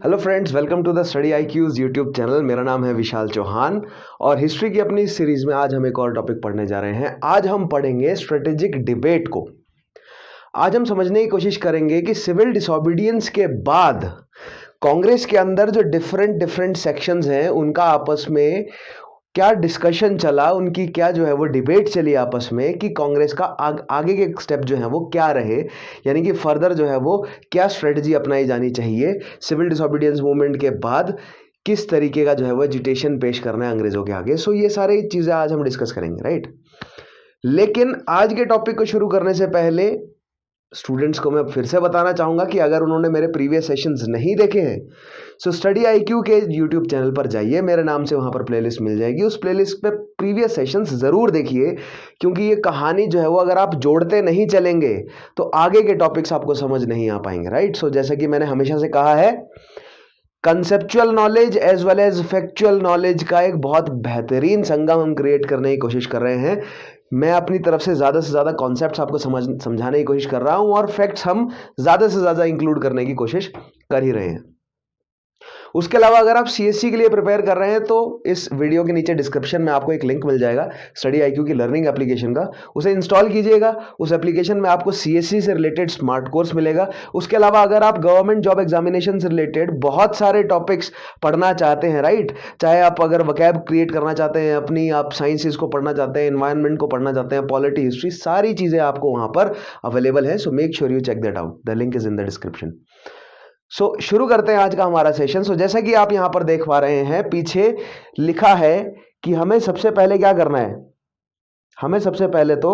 Hello friends, welcome to the study IQ's YouTube channel. मेरा नाम है विशाल चौहान और हिस्ट्री की अपनी सीरीज में आज हम एक और टॉपिक पढ़ने जा रहे हैं। आज हम पढ़ेंगे स्ट्रेटेजिक डिबेट को। आज हम समझने की कोशिश करेंगे कि सिविल डिसोबीडियंस के बाद कांग्रेस के अंदर जो डिफरेंट सेक्शंस हैं उनका आपस में क्या डिस्कशन चला, उनकी क्या जो है वो डिबेट चली आपस में कि कांग्रेस का आगे के स्टेप जो है वो क्या रहे, यानी कि फर्दर जो है वो क्या स्ट्रेटजी अपनाई जानी चाहिए। सिविल डिसोबीडियंस मूवमेंट के बाद किस तरीके का जो है वो एजिटेशन पेश करना है अंग्रेजों के आगे। सो ये सारी चीजें आज हम डिस्कस करेंगे, राइट। लेकिन आज के टॉपिक को शुरू करने से पहले स्टूडेंट्स को मैं फिर से बताना चाहूंगा कि अगर उन्होंने मेरे प्रीवियस सेशंस नहीं देखे हैं सो स्टडी आईक्यू के यूट्यूब चैनल पर जाइए, मेरे नाम से वहां पर प्लेलिस्ट मिल जाएगी। उस प्लेलिस्ट पे प्रीवियस सेशंस जरूर देखिए, क्योंकि ये कहानी जो है वो अगर आप जोड़ते नहीं चलेंगे तो आगे के टॉपिक्स आपको समझ नहीं आ पाएंगे, राइट। सो जैसा कि मैंने हमेशा से कहा है, conceptual knowledge as well as factual knowledge का एक बहुत बेहतरीन संगम हम क्रिएट करने की कोशिश कर रहे हैं। मैं अपनी तरफ से ज़्यादा कॉन्सेप्ट्स आपको समझाने की कोशिश कर रहा हूं और फैक्ट्स हम ज़्यादा से ज़्यादा इंक्लूड करने की कोशिश कर ही रहे हैं। उसके अलावा अगर आप सीएससी के लिए प्रिपेयर कर रहे हैं तो इस वीडियो के नीचे डिस्क्रिप्शन में आपको एक लिंक मिल जाएगा स्टडी आईक्यू की लर्निंग एप्लीकेशन का, उसे इंस्टॉल कीजिएगा। उस एप्लीकेशन में आपको सीएससी से रिलेटेड स्मार्ट कोर्स मिलेगा। उसके अलावा अगर आप गवर्नमेंट जॉब एग्जामिनेशन से रिलेटेड बहुत सारे टॉपिक्स पढ़ना चाहते हैं, राइट, चाहे आप अगर वकैब क्रिएट करना चाहते हैं अपनी, आप साइंसेज को पढ़ना चाहते हैं, एनवायरनमेंट को पढ़ना चाहते हैं, पॉलिटी, हिस्ट्री, सारी चीज़ें आपको वहाँ पर अवेलेबल है। So make sure you check that out, the link is in the description. शुरू करते हैं आज का हमारा सेशन। जैसा कि आप यहां पर देख पा रहे हैं, पीछे लिखा है कि हमें सबसे पहले क्या करना है। हमें सबसे पहले तो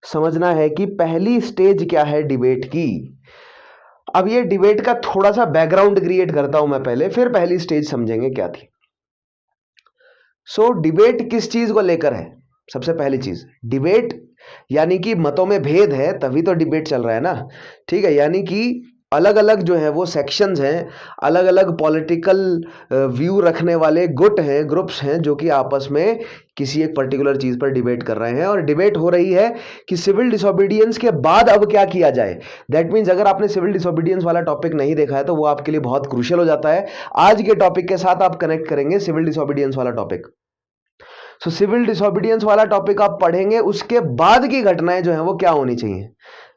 समझना है कि पहली स्टेज क्या है डिबेट की। अब ये डिबेट का थोड़ा सा बैकग्राउंड क्रिएट करता हूं मैं पहले, फिर पहली स्टेज समझेंगे क्या थी। डिबेट किस चीज को लेकर है। सबसे पहली चीज, डिबेट यानी कि मतों में भेद है, तभी तो डिबेट चल रहा है ना, ठीक है। यानी कि अलग अलग जो है वो सेक्शंस हैं, अलग अलग पॉलिटिकल व्यू रखने वाले गुट हैं, ग्रुप्स हैं, जो कि आपस में किसी एक पर्टिकुलर चीज पर डिबेट कर रहे हैं। और डिबेट हो रही है कि सिविल डिसोबीडियंस के बाद अब क्या किया जाए। दैट मीन्स अगर आपने सिविल डिसोबीडियंस वाला टॉपिक नहीं देखा है तो वो आपके लिए बहुत क्रूशियल हो जाता है। आज के टॉपिक के साथ आप कनेक्ट करेंगे सिविल डिसोबीडियंस वाला टॉपिक। सिविल डिसोबीडियंस वाला टॉपिक आप पढ़ेंगे, उसके बाद की घटनाएं जो है वो क्या होनी चाहिए,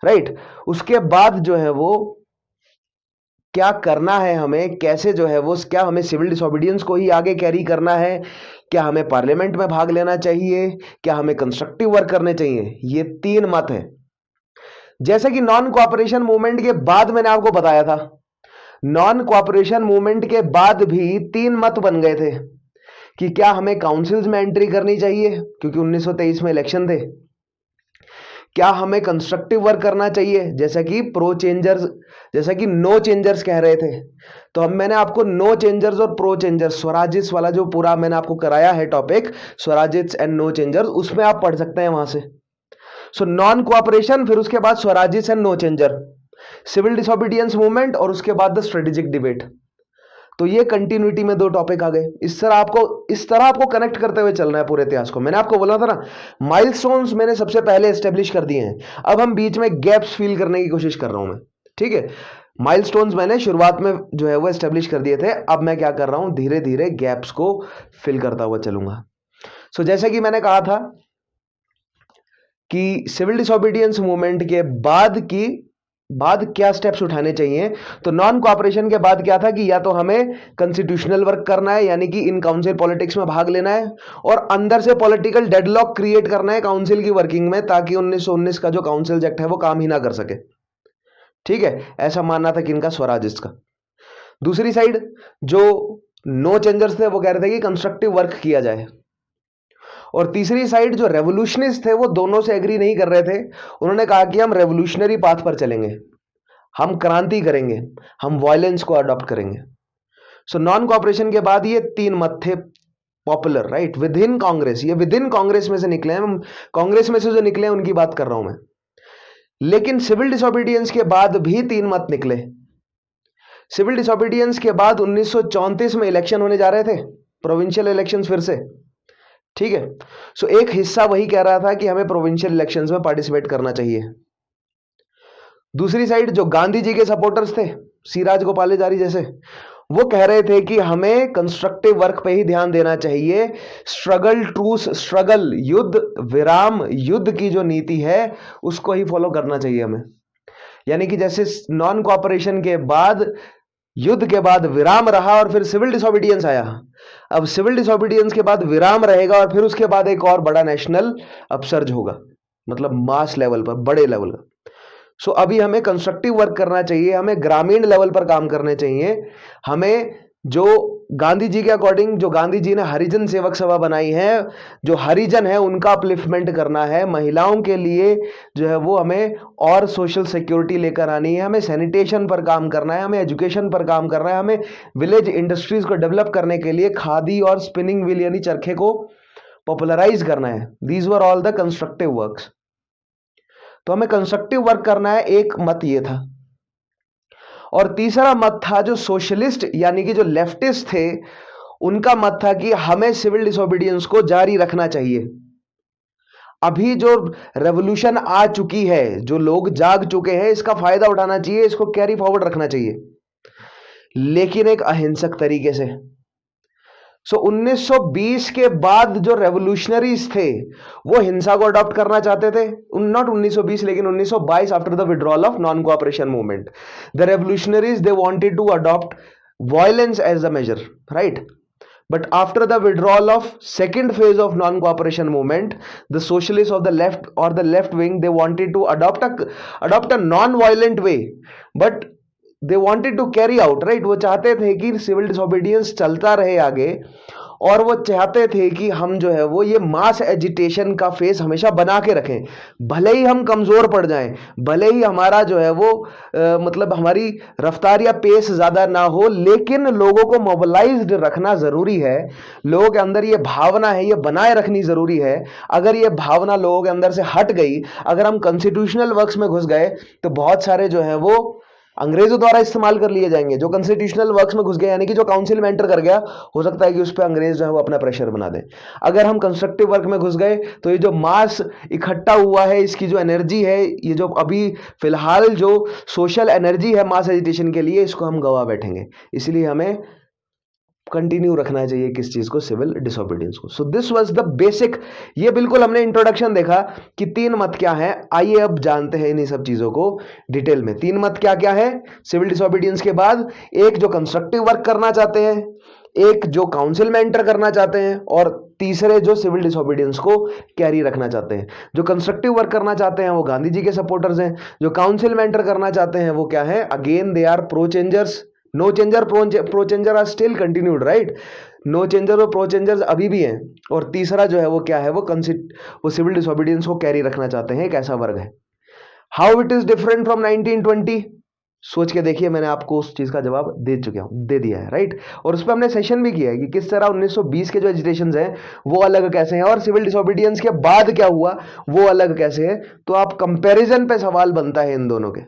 राइट। उसके बाद जो है वो क्या करना है हमें, कैसे जो है वो, क्या हमें सिविल डिसोबीडियंस को ही आगे कैरी करना है, क्या हमें पार्लियामेंट में भाग लेना चाहिए, क्या हमें कंस्ट्रक्टिव वर्क करने चाहिए। ये तीन मत है। जैसे कि नॉन कोऑपरेशन मूवमेंट के बाद मैंने आपको बताया था, नॉन कोऑपरेशन मूवमेंट के बाद भी तीन मत बन गए थे कि क्या हमें काउंसिल्स में एंट्री करनी चाहिए क्योंकि 1923 में इलेक्शन थे, क्या हमें कंस्ट्रक्टिव वर्क करना चाहिए, जैसा कि प्रो चेंजर्स, जैसा कि नो चेंजर्स कह रहे थे। तो हम मैंने आपको नो चेंजर्स और प्रो चेंजर्स, स्वराजित्स वाला जो पूरा मैंने आपको कराया है टॉपिक, स्वराजित्स एंड नो चेंजर्स, उसमें आप पढ़ सकते हैं वहां से। नॉन कोऑपरेशन, फिर उसके बाद Swarajists and no changer, civil disobedience movement, और उसके बाद द स्ट्रेटेजिक डिबेट। तो ये कंटिन्यूटी में दो टॉपिक आ गए। इस तरह आपको कनेक्ट करते हुए चलना है पूरे इतिहास को। मैंने आपको बोला था ना, माइलस्टोन्स मैंने सबसे पहले एस्टेब्लिश कर दिए हैं, अब हम बीच में गैप्स फिल करने की कोशिश कर रहा हूं मैं, ठीक है। माइलस्टोन्स मैंने शुरुआत में जो है वो एस्टेब्लिश कर दिए थे, अब मैं क्या कर रहा हूं, धीरे धीरे गैप्स को फिल करता हुआ चलूंगा। जैसे कि मैंने कहा था कि सिविल डिसोबीडियंस मूवमेंट के बाद क्या स्टेप्स उठाने चाहिए। तो नॉन कोऑपरेशन के बाद क्या था कि या तो हमें कॉन्स्टिट्यूशनल वर्क करना है, यानी कि इन काउंसिल पॉलिटिक्स में भाग लेना है, और अंदर से पॉलिटिकल डेडलॉक क्रिएट करना है काउंसिल की वर्किंग में, ताकि 1919 का जो काउंसिल एक्ट है वो काम ही ना कर सके, ठीक है। ऐसा मानना था किनका, स्वराजिस्ट का। दूसरी साइड जो नो चेंजर्स थे वो कह रहे थे कि कंस्ट्रक्टिव वर्क किया जाए, और तीसरी साइड जो रेवोल्यूशनिस्ट थे वो दोनों से एग्री नहीं कर रहे थे। उन्होंने कहा कि हम रेवोल्यूशनरी पाथ पर चलेंगे, हम क्रांति करेंगे, हम वायलेंस को अडॉप्ट करेंगे। नॉन कोऑपरेशन के बाद ये तीन मत थे popular, right, with in Congress. ये विद इन कांग्रेस में से निकले हैं, कांग्रेस में से जो निकले हैं उनकी बात कर रहा हूं मैं। लेकिन सिविल डिसोबीडियंस के बाद भी तीन मत निकले। सिविल डिसोबीडियंस के बाद 1934 में इलेक्शन होने जा रहे थे, प्रोविंशियल इलेक्शंस फिर से, ठीक है। एक हिस्सा वही कह रहा था कि हमें प्रोविंशियल इलेक्शंस में पार्टिसिपेट करना चाहिए। दूसरी साइड जो गांधी जी के सपोर्टर्स थे, सिराज गोपालाचारी जैसे, वो कह रहे थे कि हमें कंस्ट्रक्टिव वर्क पे ही ध्यान देना चाहिए। स्ट्रगल ट्रूस स्ट्रगल, युद्ध विराम युद्ध की जो नीति है उसको ही फॉलो करना चाहिए हमें। यानी कि जैसे नॉन कोऑपरेशन के बाद, युद्ध के बाद विराम रहा और फिर सिविल डिसोबीडियंस आया, अब सिविल डिसोबीडियंस के बाद विराम रहेगा और फिर उसके बाद एक और बड़ा नेशनल अपसर्ज होगा, मतलब मास लेवल पर, बड़े लेवल का। सो अभी हमें कंस्ट्रक्टिव वर्क करना चाहिए, हमें ग्रामीण लेवल पर काम करने चाहिए। हमें जो गांधी जी के अकॉर्डिंग, जो गांधी जी ने हरिजन सेवक सभा बनाई है, जो हरिजन है उनका अपलिफ्टमेंट करना है। महिलाओं के लिए जो है वो हमें और सोशल सिक्योरिटी लेकर आनी है, हमें सैनिटेशन पर काम करना है, हमें एजुकेशन पर काम करना है, हमें विलेज इंडस्ट्रीज को डेवलप करने के लिए खादी और स्पिनिंग व्हील यानी चरखे को पॉपुलराइज करना है। These were all the constructive works. तो हमें कंस्ट्रक्टिव वर्क करना है, एक मत ये था। और तीसरा मत था जो सोशलिस्ट यानी कि जो लेफ्टिस्ट थे, उनका मत था कि हमें सिविल डिसोबीडियंस को जारी रखना चाहिए। अभी जो रेवोल्यूशन आ चुकी है, जो लोग जाग चुके हैं, इसका फायदा उठाना चाहिए, इसको कैरी फॉरवर्ड रखना चाहिए, लेकिन एक अहिंसक तरीके से। 1920 के बाद जो रेवोल्यूशनरीज थे वो हिंसा को अडॉप्ट करना चाहते थे। नॉट 1920 लेकिन 1922, after the withdrawal of non cooperation movement, the revolutionaries they wanted to adopt violence as a major, right? But after the withdrawal of second phase of non-cooperation movement, the socialists of the left or the left wing, they wanted to adopt a non-violent way, but they wanted to carry out, right? वो चाहते थे कि civil disobedience चलता रहे आगे, और वो चाहते थे कि हम जो है वो ये मास एजिटेशन का फेस हमेशा बना के रखें, भले ही हम कमज़ोर पड़ जाएं, भले ही हमारा जो है वो मतलब हमारी रफ्तार या पेस ज़्यादा ना हो, लेकिन लोगों को मोबिलाइज्ड रखना ज़रूरी है। लोगों के अंदर ये भावना है, ये बनाए रखनी ज़रूरी है। अगर ये भावना लोगों के अंदर से हट गई, अगर हम कॉन्स्टिट्यूशनल वर्क्स में घुस गए, तो बहुत सारे जो है वो अंग्रेजों द्वारा इस्तेमाल कर लिए जाएंगे। जो कॉन्स्टिट्यूशनल वर्क्स में घुस गए, यानी कि जो काउंसिल में एंटर कर गया, हो सकता है कि उस पर अंग्रेज जो है वो अपना प्रेशर बना दें। अगर हम कंस्ट्रक्टिव वर्क में घुस गए, तो ये जो मास इकट्ठा हुआ है, इसकी जो एनर्जी है, ये जो अभी फिलहाल जो सोशल एनर्जी है मास एजिटेशन के लिए, इसको हम गवा बैठेंगे। इसलिए हमें कंटिन्यू रखना चाहिए किस चीज को, सिविल डिसोबीडियंस को। सो दिस वाज द बेसिक। ये बिल्कुल हमने इंट्रोडक्शन देखा कि तीन मत क्या है। आइए अब जानते हैं इन्हीं सब चीजों को डिटेल में। तीन मत क्या क्या है सिविल डिसोबीडियंस के बाद? एक जो कंस्ट्रक्टिव वर्क करना चाहते हैं, एक जो काउंसिल में एंटर करना चाहते हैं, और तीसरे जो सिविल डिसोबीडियंस को कैरी रखना चाहते हैं। जो कंस्ट्रक्टिव वर्क करना चाहते हैं वो गांधी जी के सपोर्टर्स हैं। जो काउंसिल में एंटर करना चाहते हैं वो क्या है? Again they are pro changers. No changer pro changer are still continued, right? No changer और प्रो चेंजर्स अभी भी हैं। और तीसरा जो है वो क्या है? वो सिविल डिसोबीडियंस को कैरी रखना चाहते हैं। एक ऐसा वर्ग है। How it is different from 1920? सोच के देखिए, मैंने आपको उस चीज का जवाब दे दिया है, राइट? और उस पर हमने सेशन भी किया है कि किस तरह 1920 के जो एजिटेशंस हैं वो अलग कैसे हैं, और सिविल डिसोबीडियंस के बाद क्या हुआ वो अलग कैसे है। तो आप कंपैरिजन पे सवाल बनता है इन दोनों के,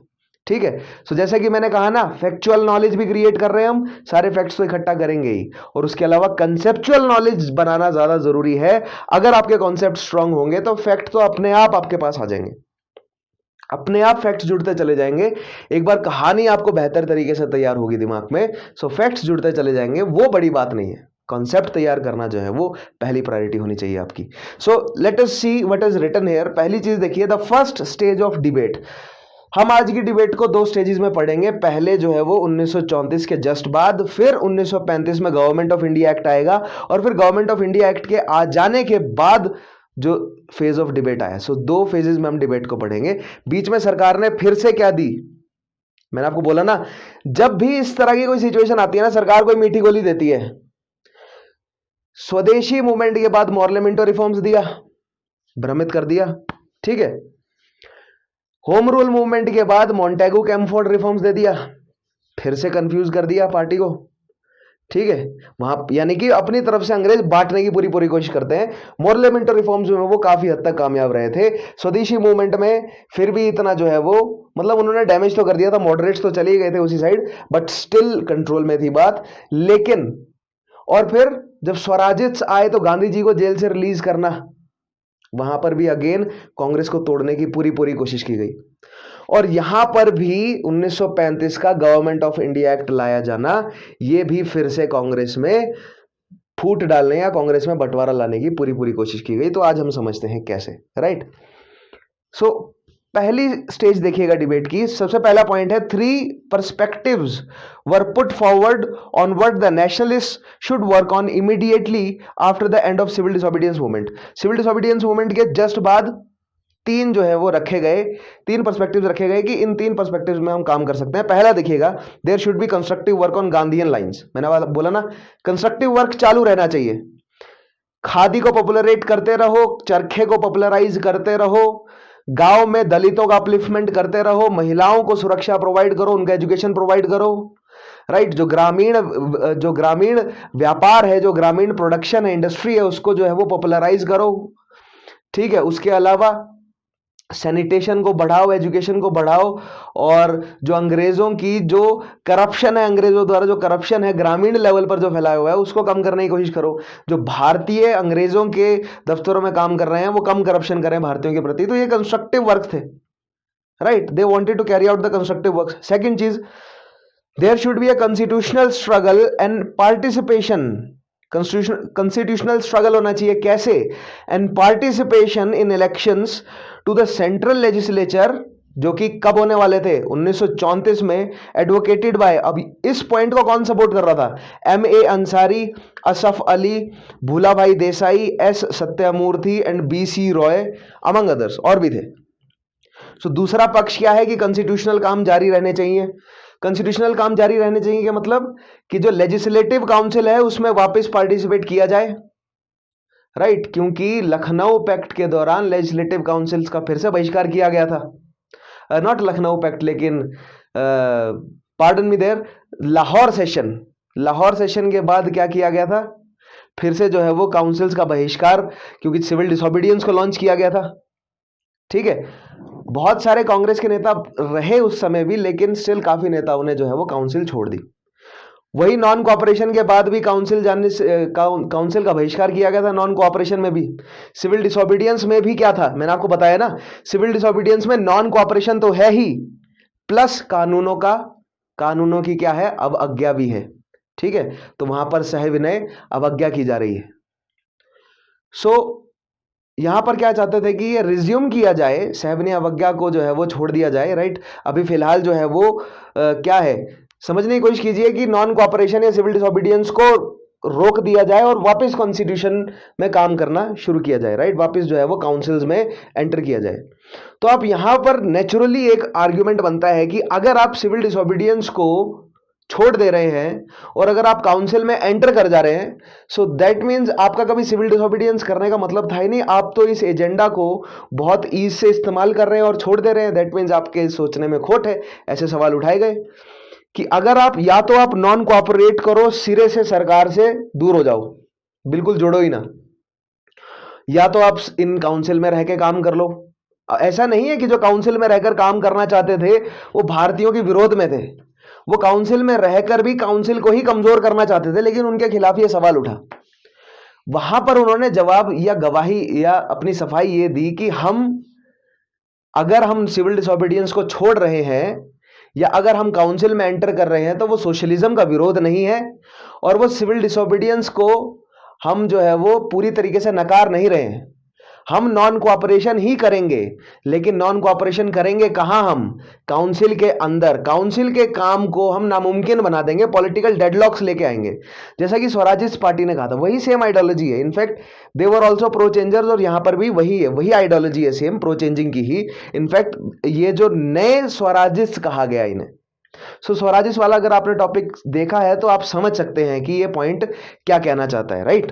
ठीक है? सो जैसे कि मैंने कहा ना, फैक्चुअल नॉलेज भी क्रिएट कर रहे हैं हम, सारे फैक्ट्स तो इकट्ठा करेंगे ही, और उसके अलावा कंसेप्चुअल नॉलेज बनाना ज्यादा जरूरी है। अगर आपके कॉन्सेप्ट स्ट्रांग होंगे तो फैक्ट तो अपने आप आपके पास आ जाएंगे, अपने आप फैक्ट्स जुड़ते चले जाएंगे। एक बार कहानी आपको बेहतर तरीके से तैयार होगी दिमाग में, सो फैक्ट्स जुड़ते चले जाएंगे, वो बड़ी बात नहीं है। कॉन्सेप्ट तैयार करना जो है वो पहली प्रायोरिटी होनी चाहिए आपकी। So let us see what is written here. पहली चीज देखिए, the first stage of debate. हम आज की डिबेट को दो स्टेजेस में पढ़ेंगे। पहले जो है वो 1934 के जस्ट बाद, फिर 1935 में गवर्नमेंट ऑफ इंडिया एक्ट आएगा, और फिर गवर्नमेंट ऑफ इंडिया एक्ट के आ जाने के बाद जो फेज ऑफ डिबेट आया। सो दो फेजेस में हम डिबेट को पढ़ेंगे। बीच में सरकार ने फिर से क्या दी? मैंने आपको बोला ना, जब भी इस तरह की कोई सिचुएशन आती है ना, सरकार कोई मीठी गोली देती है। स्वदेशी मूवमेंट के बाद मॉर्लेमेंटो रिफॉर्म्स दिया, भ्रमित कर दिया, ठीक है? होम रूल मूवमेंट के बाद मॉन्टेगू कैम्फोर्ड रिफॉर्म्स दे दिया, फिर से कंफ्यूज कर दिया पार्टी को, ठीक है? वहां यानी कि अपनी तरफ से अंग्रेज बांटने की पूरी कोशिश करते हैं। मॉर्लेमेंटो रिफॉर्म्स में वो काफी हद तक कामयाब रहे थे। स्वदेशी मूवमेंट में फिर भी इतना जो है वो, मतलब उन्होंने डैमेज तो कर दिया था, मॉडरेट्स तो चले गए थे उसी साइड, बट स्टिल कंट्रोल में थी बात। लेकिन और फिर जब स्वराजित्स आए तो गांधी जी को जेल से रिलीज करना, वहां पर भी अगेन कांग्रेस को तोड़ने की पूरी कोशिश की गई। और यहां पर भी 1935 का गवर्नमेंट ऑफ इंडिया एक्ट लाया जाना, यह भी फिर से कांग्रेस में फूट डालने या कांग्रेस में बंटवारा लाने की पूरी पूरी कोशिश की गई। तो आज हम समझते हैं कैसे, राइट। सो पहली स्टेज देखिएगा डिबेट की। सबसे पहला पॉइंट है, 3 perspectives were put forward on what the nationalist should work on immediately after the end of civil disobedience movement. Civil disobedience movement के जस्ट बाद 3 जो है वो रखे गए, 3 पर्सपेक्टिव्स रखे गए कि इन 3 पर्सपेक्टिव्स में हम काम कर सकते हैं। पहला देखिएगा, there should be constructive work on Gandhian lines. मैंने बोला ना, कंस्ट्रक्टिव वर्क चालू रहना चाहिए। खादी को पॉपुलरेट करते रहो, चरखे को पॉपुलराइज करते रहो, गांव में दलितों का अपलिफ्टमेंट करते रहो, महिलाओं को सुरक्षा प्रोवाइड करो, उनका एजुकेशन प्रोवाइड करो, राइट। जो ग्रामीण व्यापार है, जो ग्रामीण प्रोडक्शन है, इंडस्ट्री है, उसको जो है वो पॉपुलराइज करो, ठीक है। उसके अलावा सैनिटेशन को बढ़ाओ, एजुकेशन को बढ़ाओ, और जो अंग्रेजों की जो करप्शन है, अंग्रेजों द्वारा जो करप्शन है ग्रामीण लेवल पर जो फैलाया हुआ है, उसको कम करने की कोशिश करो। जो भारतीय अंग्रेजों के दफ्तरों में काम कर रहे हैं वो कम करप्शन करें भारतीयों के प्रति। तो ये कंस्ट्रक्टिव वर्क थे, right. They wanted to carry out the constructive work. Second चीज, there should be a constitutional struggle and participation. Constitutional struggle होना चाहिए, कैसे? And participation in elections to the central legislature, जो कि कब होने वाले थे? 1934 में, एडवोकेटेड बाय, अब इस पॉइंट को कौन सपोर्ट कर रहा था? M.A. अंसारी, असफ अली, भूला भाई Desai, S. Sathyamurthy and B.C. Roy among others, और भी थे। सो दूसरा पक्ष क्या है कि कॉन्स्टिट्यूशनल काम जारी रहने चाहिए। कॉन्स्टिट्यूशनल काम जारी रहने चाहिए क्या मतलब? कि जो लेजिस्लेटिव काउंसिल है उसमें वापस पार्टिसिपेट किया जाए, राइट। क्योंकि लखनऊ पैक्ट के दौरान लेजिस्लेटिव काउंसिल्स का फिर से बहिष्कार किया गया था। नॉट लखनऊ पैक्ट, लेकिन pardon me there, Lahore session के बाद क्या किया गया था? फिर से जो है वो काउंसिल्स का बहिष्कार, क्योंकि सिविल डिसोबीडियंस को लॉन्च किया गया था, ठीक है। बहुत सारे कांग्रेस के नेता रहे उस समय भी, लेकिन स्टिल काफी नेताओं ने जो है वो काउंसिल छोड़ दी। वही नॉन कोऑपरेशन के बाद भी काउंसिल का बहिष्कार किया गया था। नॉन कोऑपरेशन में भी, सिविल डिसोबीडियंस में भी क्या था, मैंने आपको बताया ना, सिविल डिसोबीडियंस में नॉन कोऑपरेशन तो है ही, प्लस कानूनों की क्या है, अवज्ञा भी है, ठीक है। तो वहां पर सहविनय अवज्ञा की जा रही है। सो यहां पर क्या चाहते थे कि ये रिज्यूम किया जाए, सहविनय अवज्ञा को जो है वो छोड़ दिया जाए, राइट। अभी फिलहाल जो है वो क्या है, समझने की कोशिश कीजिए कि नॉन कोऑपरेशन या सिविल डिसोबीडियंस को रोक दिया जाए और वापस कॉन्स्टिट्यूशन में काम करना शुरू किया जाए, राइट। वापस जो है वो काउंसिल्स में एंटर किया जाए। तो आप यहां पर नेचुरली एक आर्ग्यूमेंट बनता है कि अगर आप सिविल डिसोबीडियंस को छोड़ दे रहे हैं और अगर आप काउंसिल में एंटर कर जा रहे हैं, सो दैट मीन्स आपका कभी सिविल डिसोबीडियंस करने का मतलब था ही नहीं। आप तो इस एजेंडा को बहुत ईज से इस्तेमाल कर रहे हैं और छोड़ दे रहे हैं, दैट मीन्स आपके सोचने में खोट है। ऐसे सवाल उठाए गए कि अगर आप या तो आप नॉन कोऑपरेट करो, सिरे से सरकार से दूर हो जाओ, बिल्कुल जोड़ो ही ना, या तो आप इन काउंसिल में रह के काम कर लो। ऐसा नहीं है कि जो काउंसिल में रहकर काम करना चाहते थे वो भारतीयों के विरोध में थे, वो काउंसिल में रहकर भी काउंसिल को ही कमजोर करना चाहते थे, लेकिन उनके खिलाफ ये सवाल उठा। वहां पर उन्होंने जवाब या गवाही या अपनी सफाई ये दी कि अगर हम सिविल डिसोबीडियंस को छोड़ रहे हैं या अगर हम काउंसिल में एंटर कर रहे हैं तो वो सोशलिज्म का विरोध नहीं है, और वो सिविल डिसोबीडियंस को हम जो है वो पूरी तरीके से नकार नहीं रहे हैं। हम नॉन कोऑपरेशन ही करेंगे, लेकिन नॉन कोऑपरेशन करेंगे कहां? हम काउंसिल के अंदर। काउंसिल के काम को हम नामुमकिन बना देंगे, पॉलिटिकल डेडलॉक्स लेके आएंगे, जैसा कि स्वराजिस्ट पार्टी ने कहा था। वही सेम आइडियोलॉजी है, in fact they were also pro changers, और यहां पर भी वही है, वही आइडियोलॉजी है, सेम प्रो चेंजिंग की ही। इनफैक्ट ये जो नए स्वराजिस्ट कहा गया इन्हें, सो स्वराजिस्ट वाला अगर आपने टॉपिक देखा है तो आप समझ सकते हैं कि ये पॉइंट क्या कहना चाहता है, राइट।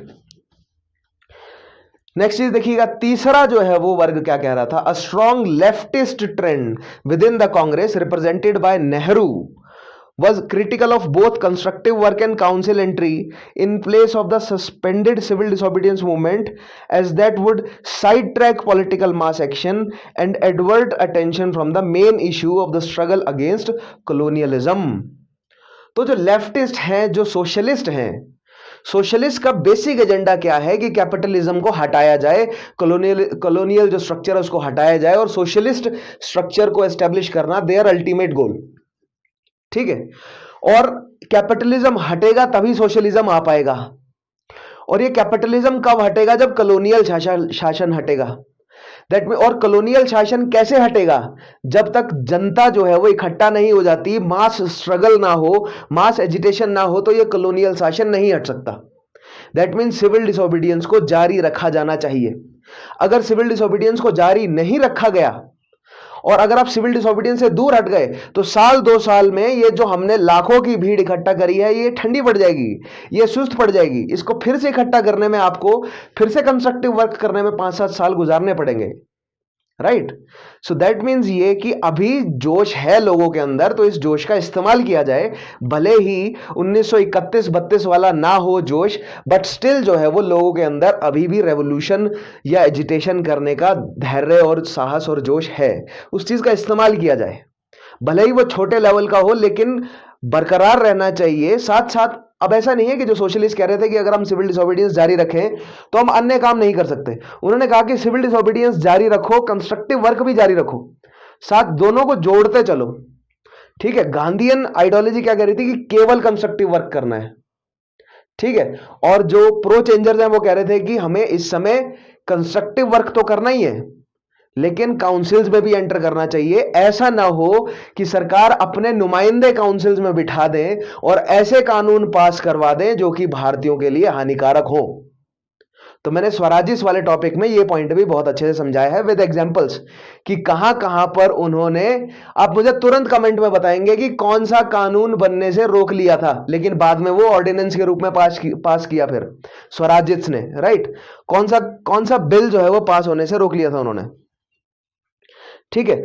नेक्स्ट चीज देखिएगा, तीसरा जो है वो वर्ग क्या कह रहा था? A strong leftist trend with in the Congress represented by Nehru was critical of both constructive work and council entry in place of the suspended civil disobedience movement, as that would sidetrack political mass action and divert attention from the main issue of the struggle against colonialism. तो जो leftist हैं, जो socialist हैं, socialist का basic agenda क्या है कि capitalism को हटाया जाए, कॉलोनियल जो स्ट्रक्चर है उसको हटाया जाए और सोशलिस्ट स्ट्रक्चर को एस्टेब्लिश करना देयर अल्टीमेट गोल। ठीक है, और कैपिटलिज्म हटेगा तभी सोशलिज्म आ पाएगा। और ये कैपिटलिज्म कब हटेगा? जब कॉलोनियल शासन हटेगा। दैट मीन, और कॉलोनियल शासन कैसे हटेगा? जब तक जनता जो है वो इकट्ठा नहीं हो जाती, मास स्ट्रगल ना हो, मास एजिटेशन ना हो, तो ये कॉलोनियल शासन नहीं हट सकता। दैट मीन सिविल डिसोबीडियंस को जारी रखा जाना चाहिए। अगर सिविल डिसोबीडियंस को जारी नहीं रखा गया और अगर आप सिविल डिसोबीडियंस से दूर हट गए तो साल 2 साल में ये जो हमने लाखों की भीड़ इकट्ठा करी है ये ठंडी पड़ जाएगी, ये सुस्त पड़ जाएगी। इसको फिर से इकट्ठा करने में, आपको फिर से कंस्ट्रक्टिव वर्क करने में 5-7 साल गुजारने पड़ेंगे। राइट, सो दैट मीन्स ये कि अभी जोश है लोगों के अंदर, तो इस जोश का इस्तेमाल किया जाए। भले ही 1931-32 वाला ना हो जोश, बट स्टिल जो है वो लोगों के अंदर अभी भी रेवोल्यूशन या एजिटेशन करने का धैर्य और साहस और जोश है, उस चीज का इस्तेमाल किया जाए। भले ही वो छोटे लेवल का हो लेकिन बरकरार रहना चाहिए। साथ साथ अब ऐसा नहीं है कि जो सोशलिस्ट कह रहे थे कि अगर हम सिविल डिसोबीडियंस जारी रखें तो हम अन्य काम नहीं कर सकते। उन्होंने कहा कि सिविल डिसोबीडियंस जारी रखो, कंस्ट्रक्टिव वर्क भी जारी रखो, साथ दोनों को जोड़ते चलो। ठीक है, गांधीयन आइडियोलॉजी क्या कह रही थी कि केवल कंस्ट्रक्टिव वर्क करना है। ठीक है, और जो प्रो चेंजर्स हैं वो कह रहे थे कि हमें इस समय कंस्ट्रक्टिव वर्क तो करना ही है लेकिन काउंसिल्स में भी एंटर करना चाहिए। ऐसा ना हो कि सरकार अपने नुमाइंदे काउंसिल्स में बिठा दे और ऐसे कानून पास करवा दे जो कि भारतीयों के लिए हानिकारक हो। तो मैंने स्वराजिस वाले टॉपिक में ये पॉइंट भी बहुत अच्छे से समझाया है विद एग्जांपल्स कि कहां कहां पर उन्होंने, आप मुझे तुरंत कमेंट में बताएंगे कि कौन सा कानून बनने से रोक लिया था लेकिन बाद में वो ऑर्डिनेंस के रूप में पास किया फिर स्वराजिस ने। राइट, कौन सा बिल जो है वो पास होने से रोक लिया था उन्होंने। ठीक है,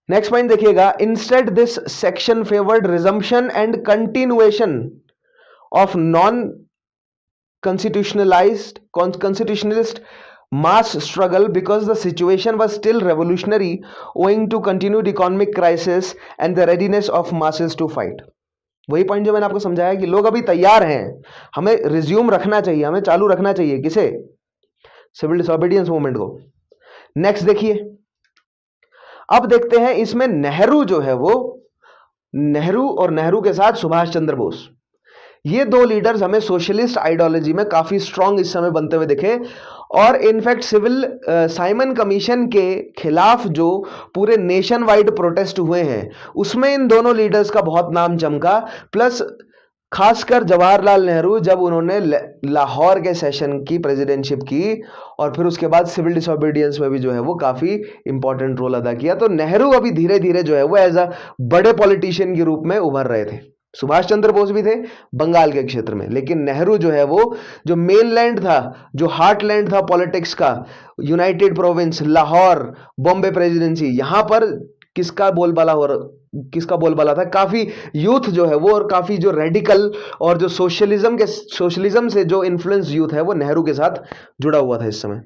नेक्स्ट पॉइंट देखिएगा, instead this section favoured resumption and continuation of non constitutionalist mass struggle because the situation was still revolutionary owing to continued economic crisis and the readiness of masses to fight। वही point जो मैंने आपको समझाया कि लोग अभी तैयार हैं, हमें रिज्यूम रखना चाहिए, हमें चालू रखना चाहिए किसे? सिविल डिसोबीडियंस मूवमेंट को। नेक्स्ट देखिए, अब देखते हैं इसमें नेहरू जो है वो, नेहरू और नेहरू के साथ सुभाष चंद्र बोस, ये दो लीडर्स हमें सोशलिस्ट आइडियोलॉजी में काफी स्ट्रांग इस समय बनते हुए दिखे। और इनफैक्ट सिविल साइमन कमीशन के खिलाफ जो पूरे नेशन वाइड प्रोटेस्ट हुए हैं उसमें इन दोनों लीडर्स का बहुत नाम चमका। प्लस खासकर जवाहरलाल नेहरू जब उन्होंने लाहौर के सेशन की प्रेसिडेंटशिप की और फिर उसके बाद सिविल डिसोबीडियंस में भी जो है वो काफी इंपॉर्टेंट रोल अदा किया। तो नेहरू अभी धीरे धीरे जो है वो एज अ बड़े पॉलिटिशियन के रूप में उभर रहे थे। सुभाष चंद्र बोस भी थे बंगाल के क्षेत्र में, लेकिन नेहरू जो है वो जो मेनलैंड था, जो हार्टलैंड था पॉलिटिक्स का, United province, Lahore, Bombay presidency, यहां पर किसका बोलबाला था? काफी यूथ जो है वो और काफी जो रेडिकल और जो सोशलिज्म से जो इन्फ्लुएंस यूथ है वो नेहरू के साथ जुड़ा हुआ था इस समय।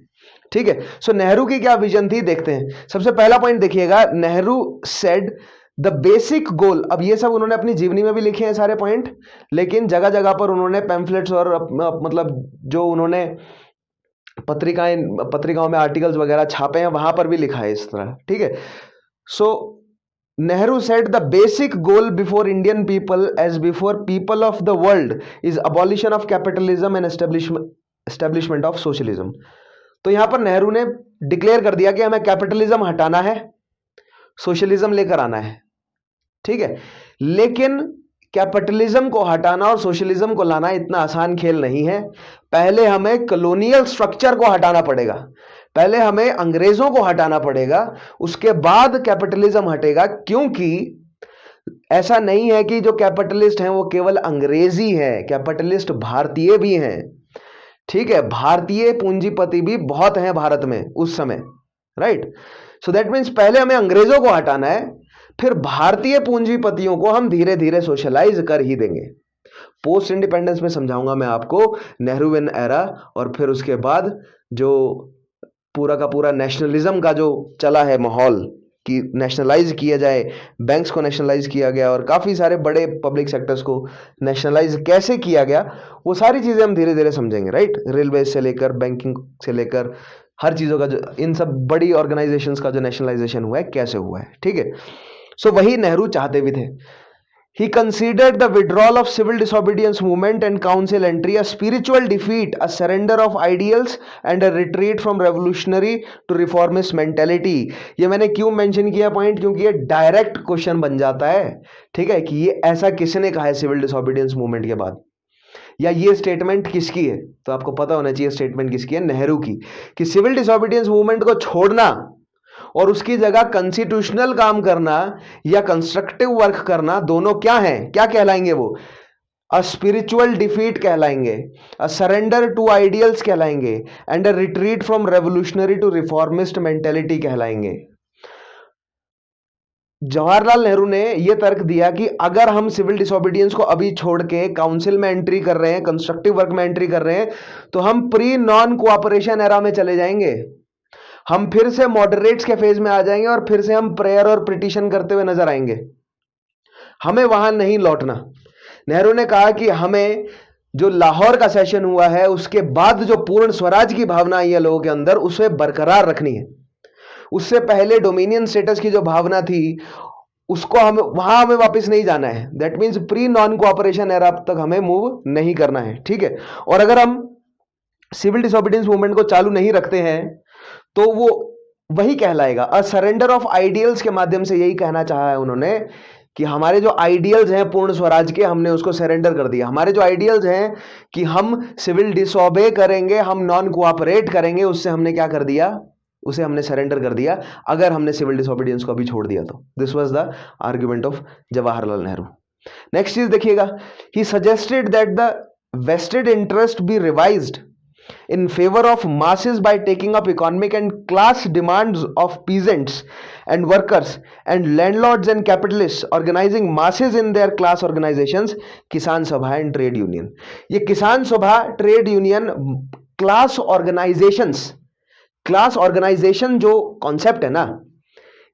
ठीक है, सो नेहरू की क्या विजन थी देखते हैं। सबसे पहला पॉइंट देखिएगा, नेहरू सेड द बेसिक गोल। अब ये सब उन्होंने अपनी जीवनी में भी लिखे हैं सारे पॉइंट, लेकिन जगह जगह पर उन्होंने पैम्फलेट्स और मतलब जो उन्होंने पत्रिकाओं में आर्टिकल्स वगैरह छापे हैं वहां पर भी लिखा है इस तरह। ठीक है, so Nehru said the basic goal before Indian people as before people of the world is abolition of capitalism and establishment of socialism. तो यहां पर नेहरू ने डिक्लेयर कर दिया कि हमें कैपिटलिज्म हटाना है, सोशलिज्म लेकर आना है। ठीक है, लेकिन कैपिटलिज्म को हटाना और सोशलिज्म को लाना इतना आसान खेल नहीं है। पहले हमें कॉलोनियल स्ट्रक्चर को हटाना पड़ेगा, पहले हमें अंग्रेजों को हटाना पड़ेगा, उसके बाद कैपिटलिज्म हटेगा। क्योंकि ऐसा नहीं है कि जो कैपिटलिस्ट हैं वो केवल अंग्रेजी हैं, कैपिटलिस्ट भारतीय भी हैं। ठीक है, भारतीय पूंजीपति भी बहुत हैं भारत में उस समय। राइट, सो दैट मीन्स पहले हमें अंग्रेजों को हटाना है, फिर भारतीय पूंजीपतियों को हम धीरे धीरे सोशलाइज कर ही देंगे। पोस्ट इंडिपेंडेंस में समझाऊंगा मैं आपको नेहरूवियन एरा, और फिर उसके बाद जो पूरा का पूरा नेशनलिज्म का जो चला है माहौल, कि नेशनलाइज किया जाए, बैंक्स को नेशनलाइज किया गया और काफ़ी सारे बड़े पब्लिक सेक्टर्स को नेशनलाइज कैसे किया गया, वो सारी चीज़ें हम धीरे धीरे समझेंगे, राइट। रेलवे से लेकर बैंकिंग से लेकर हर चीज़ों का जो इन सब बड़ी ऑर्गेनाइजेशंस का जो नेशनलाइजेशन हुआ है कैसे हुआ है, ठीक है। सो वही नेहरू चाहते भी थे। He considered the withdrawal of civil disobedience movement and council entry a spiritual defeat, a surrender of ideals and a retreat from revolutionary to reformist mentality। ये मैंने क्यों मेंशन किया पॉइंट, क्योंकि ये डायरेक्ट क्वेश्चन बन जाता है, ठीक है, कि ये ऐसा किसने कहा है सिविल डिसोबीडियंस मूवमेंट के बाद, या ये स्टेटमेंट किसकी है। तो आपको पता होना चाहिए स्टेटमेंट किसकी है, नेहरू की, कि सिविल डिसोबीडियंस मूवमेंट को छोड़ना और उसकी जगह कॉन्स्टिट्यूशनल काम करना या कंस्ट्रक्टिव वर्क करना, दोनों क्या हैं, क्या कहलाएंगे वो, अ स्पिरिचुअल डिफीट कहलाएंगे, अ सरेंडर टू आइडियल्स कहलाएंगे and a retreat from revolutionary to reformist mentality कहलाएंगे। जवाहरलाल नेहरू ने यह तर्क दिया कि अगर हम सिविल डिसोबीडियंस को अभी छोड़ के काउंसिल में एंट्री कर रहे हैं, कंस्ट्रक्टिव वर्क में एंट्री कर रहे हैं, तो हम प्री नॉन कोऑपरेशन एरा में चले जाएंगे, हम फिर से मॉडरेट्स के फेज में आ जाएंगे और फिर से हम प्रेयर और पिटीशन करते हुए नजर आएंगे। हमें वहां नहीं लौटना। नेहरू ने कहा कि हमें जो लाहौर का सेशन हुआ है उसके बाद जो पूर्ण स्वराज की भावना आई है लोगों के अंदर, उसे बरकरार रखनी है। उससे पहले डोमिनियन स्टेटस की जो भावना थी उसको हमें वापस नहीं जाना है। That means pre non cooperation era तक हमें मूव नहीं करना है, ठीक है। और अगर हम सिविल डिसोबीडियंस मूवमेंट को चालू नहीं रखते हैं तो वो वही कहलाएगा अ सरेंडर ऑफ आइडियल्स के माध्यम से। यही कहना चाहा है उन्होंने कि हमारे जो आइडियल्स हैं पूर्ण स्वराज के, हमने उसको सरेंडर कर दिया। हमारे जो आइडियल्स हैं कि हम सिविल डिसोबे करेंगे, हम नॉन कोऑपरेट करेंगे, उससे हमने क्या कर दिया, उसे हमने सरेंडर कर दिया अगर हमने सिविल डिसोबीडियंस को अभी छोड़ दिया तो। This was the argument of Jawaharlal Nehru. Next चीज देखिएगा, he suggested that the vested interest be revised in favor of masses by taking up economic and class demands of peasants and workers and landlords and capitalists, organizing masses in their class organizations, किसान सभा and trade union. ये किसान सभा, trade union, class organisation जो concept है ना,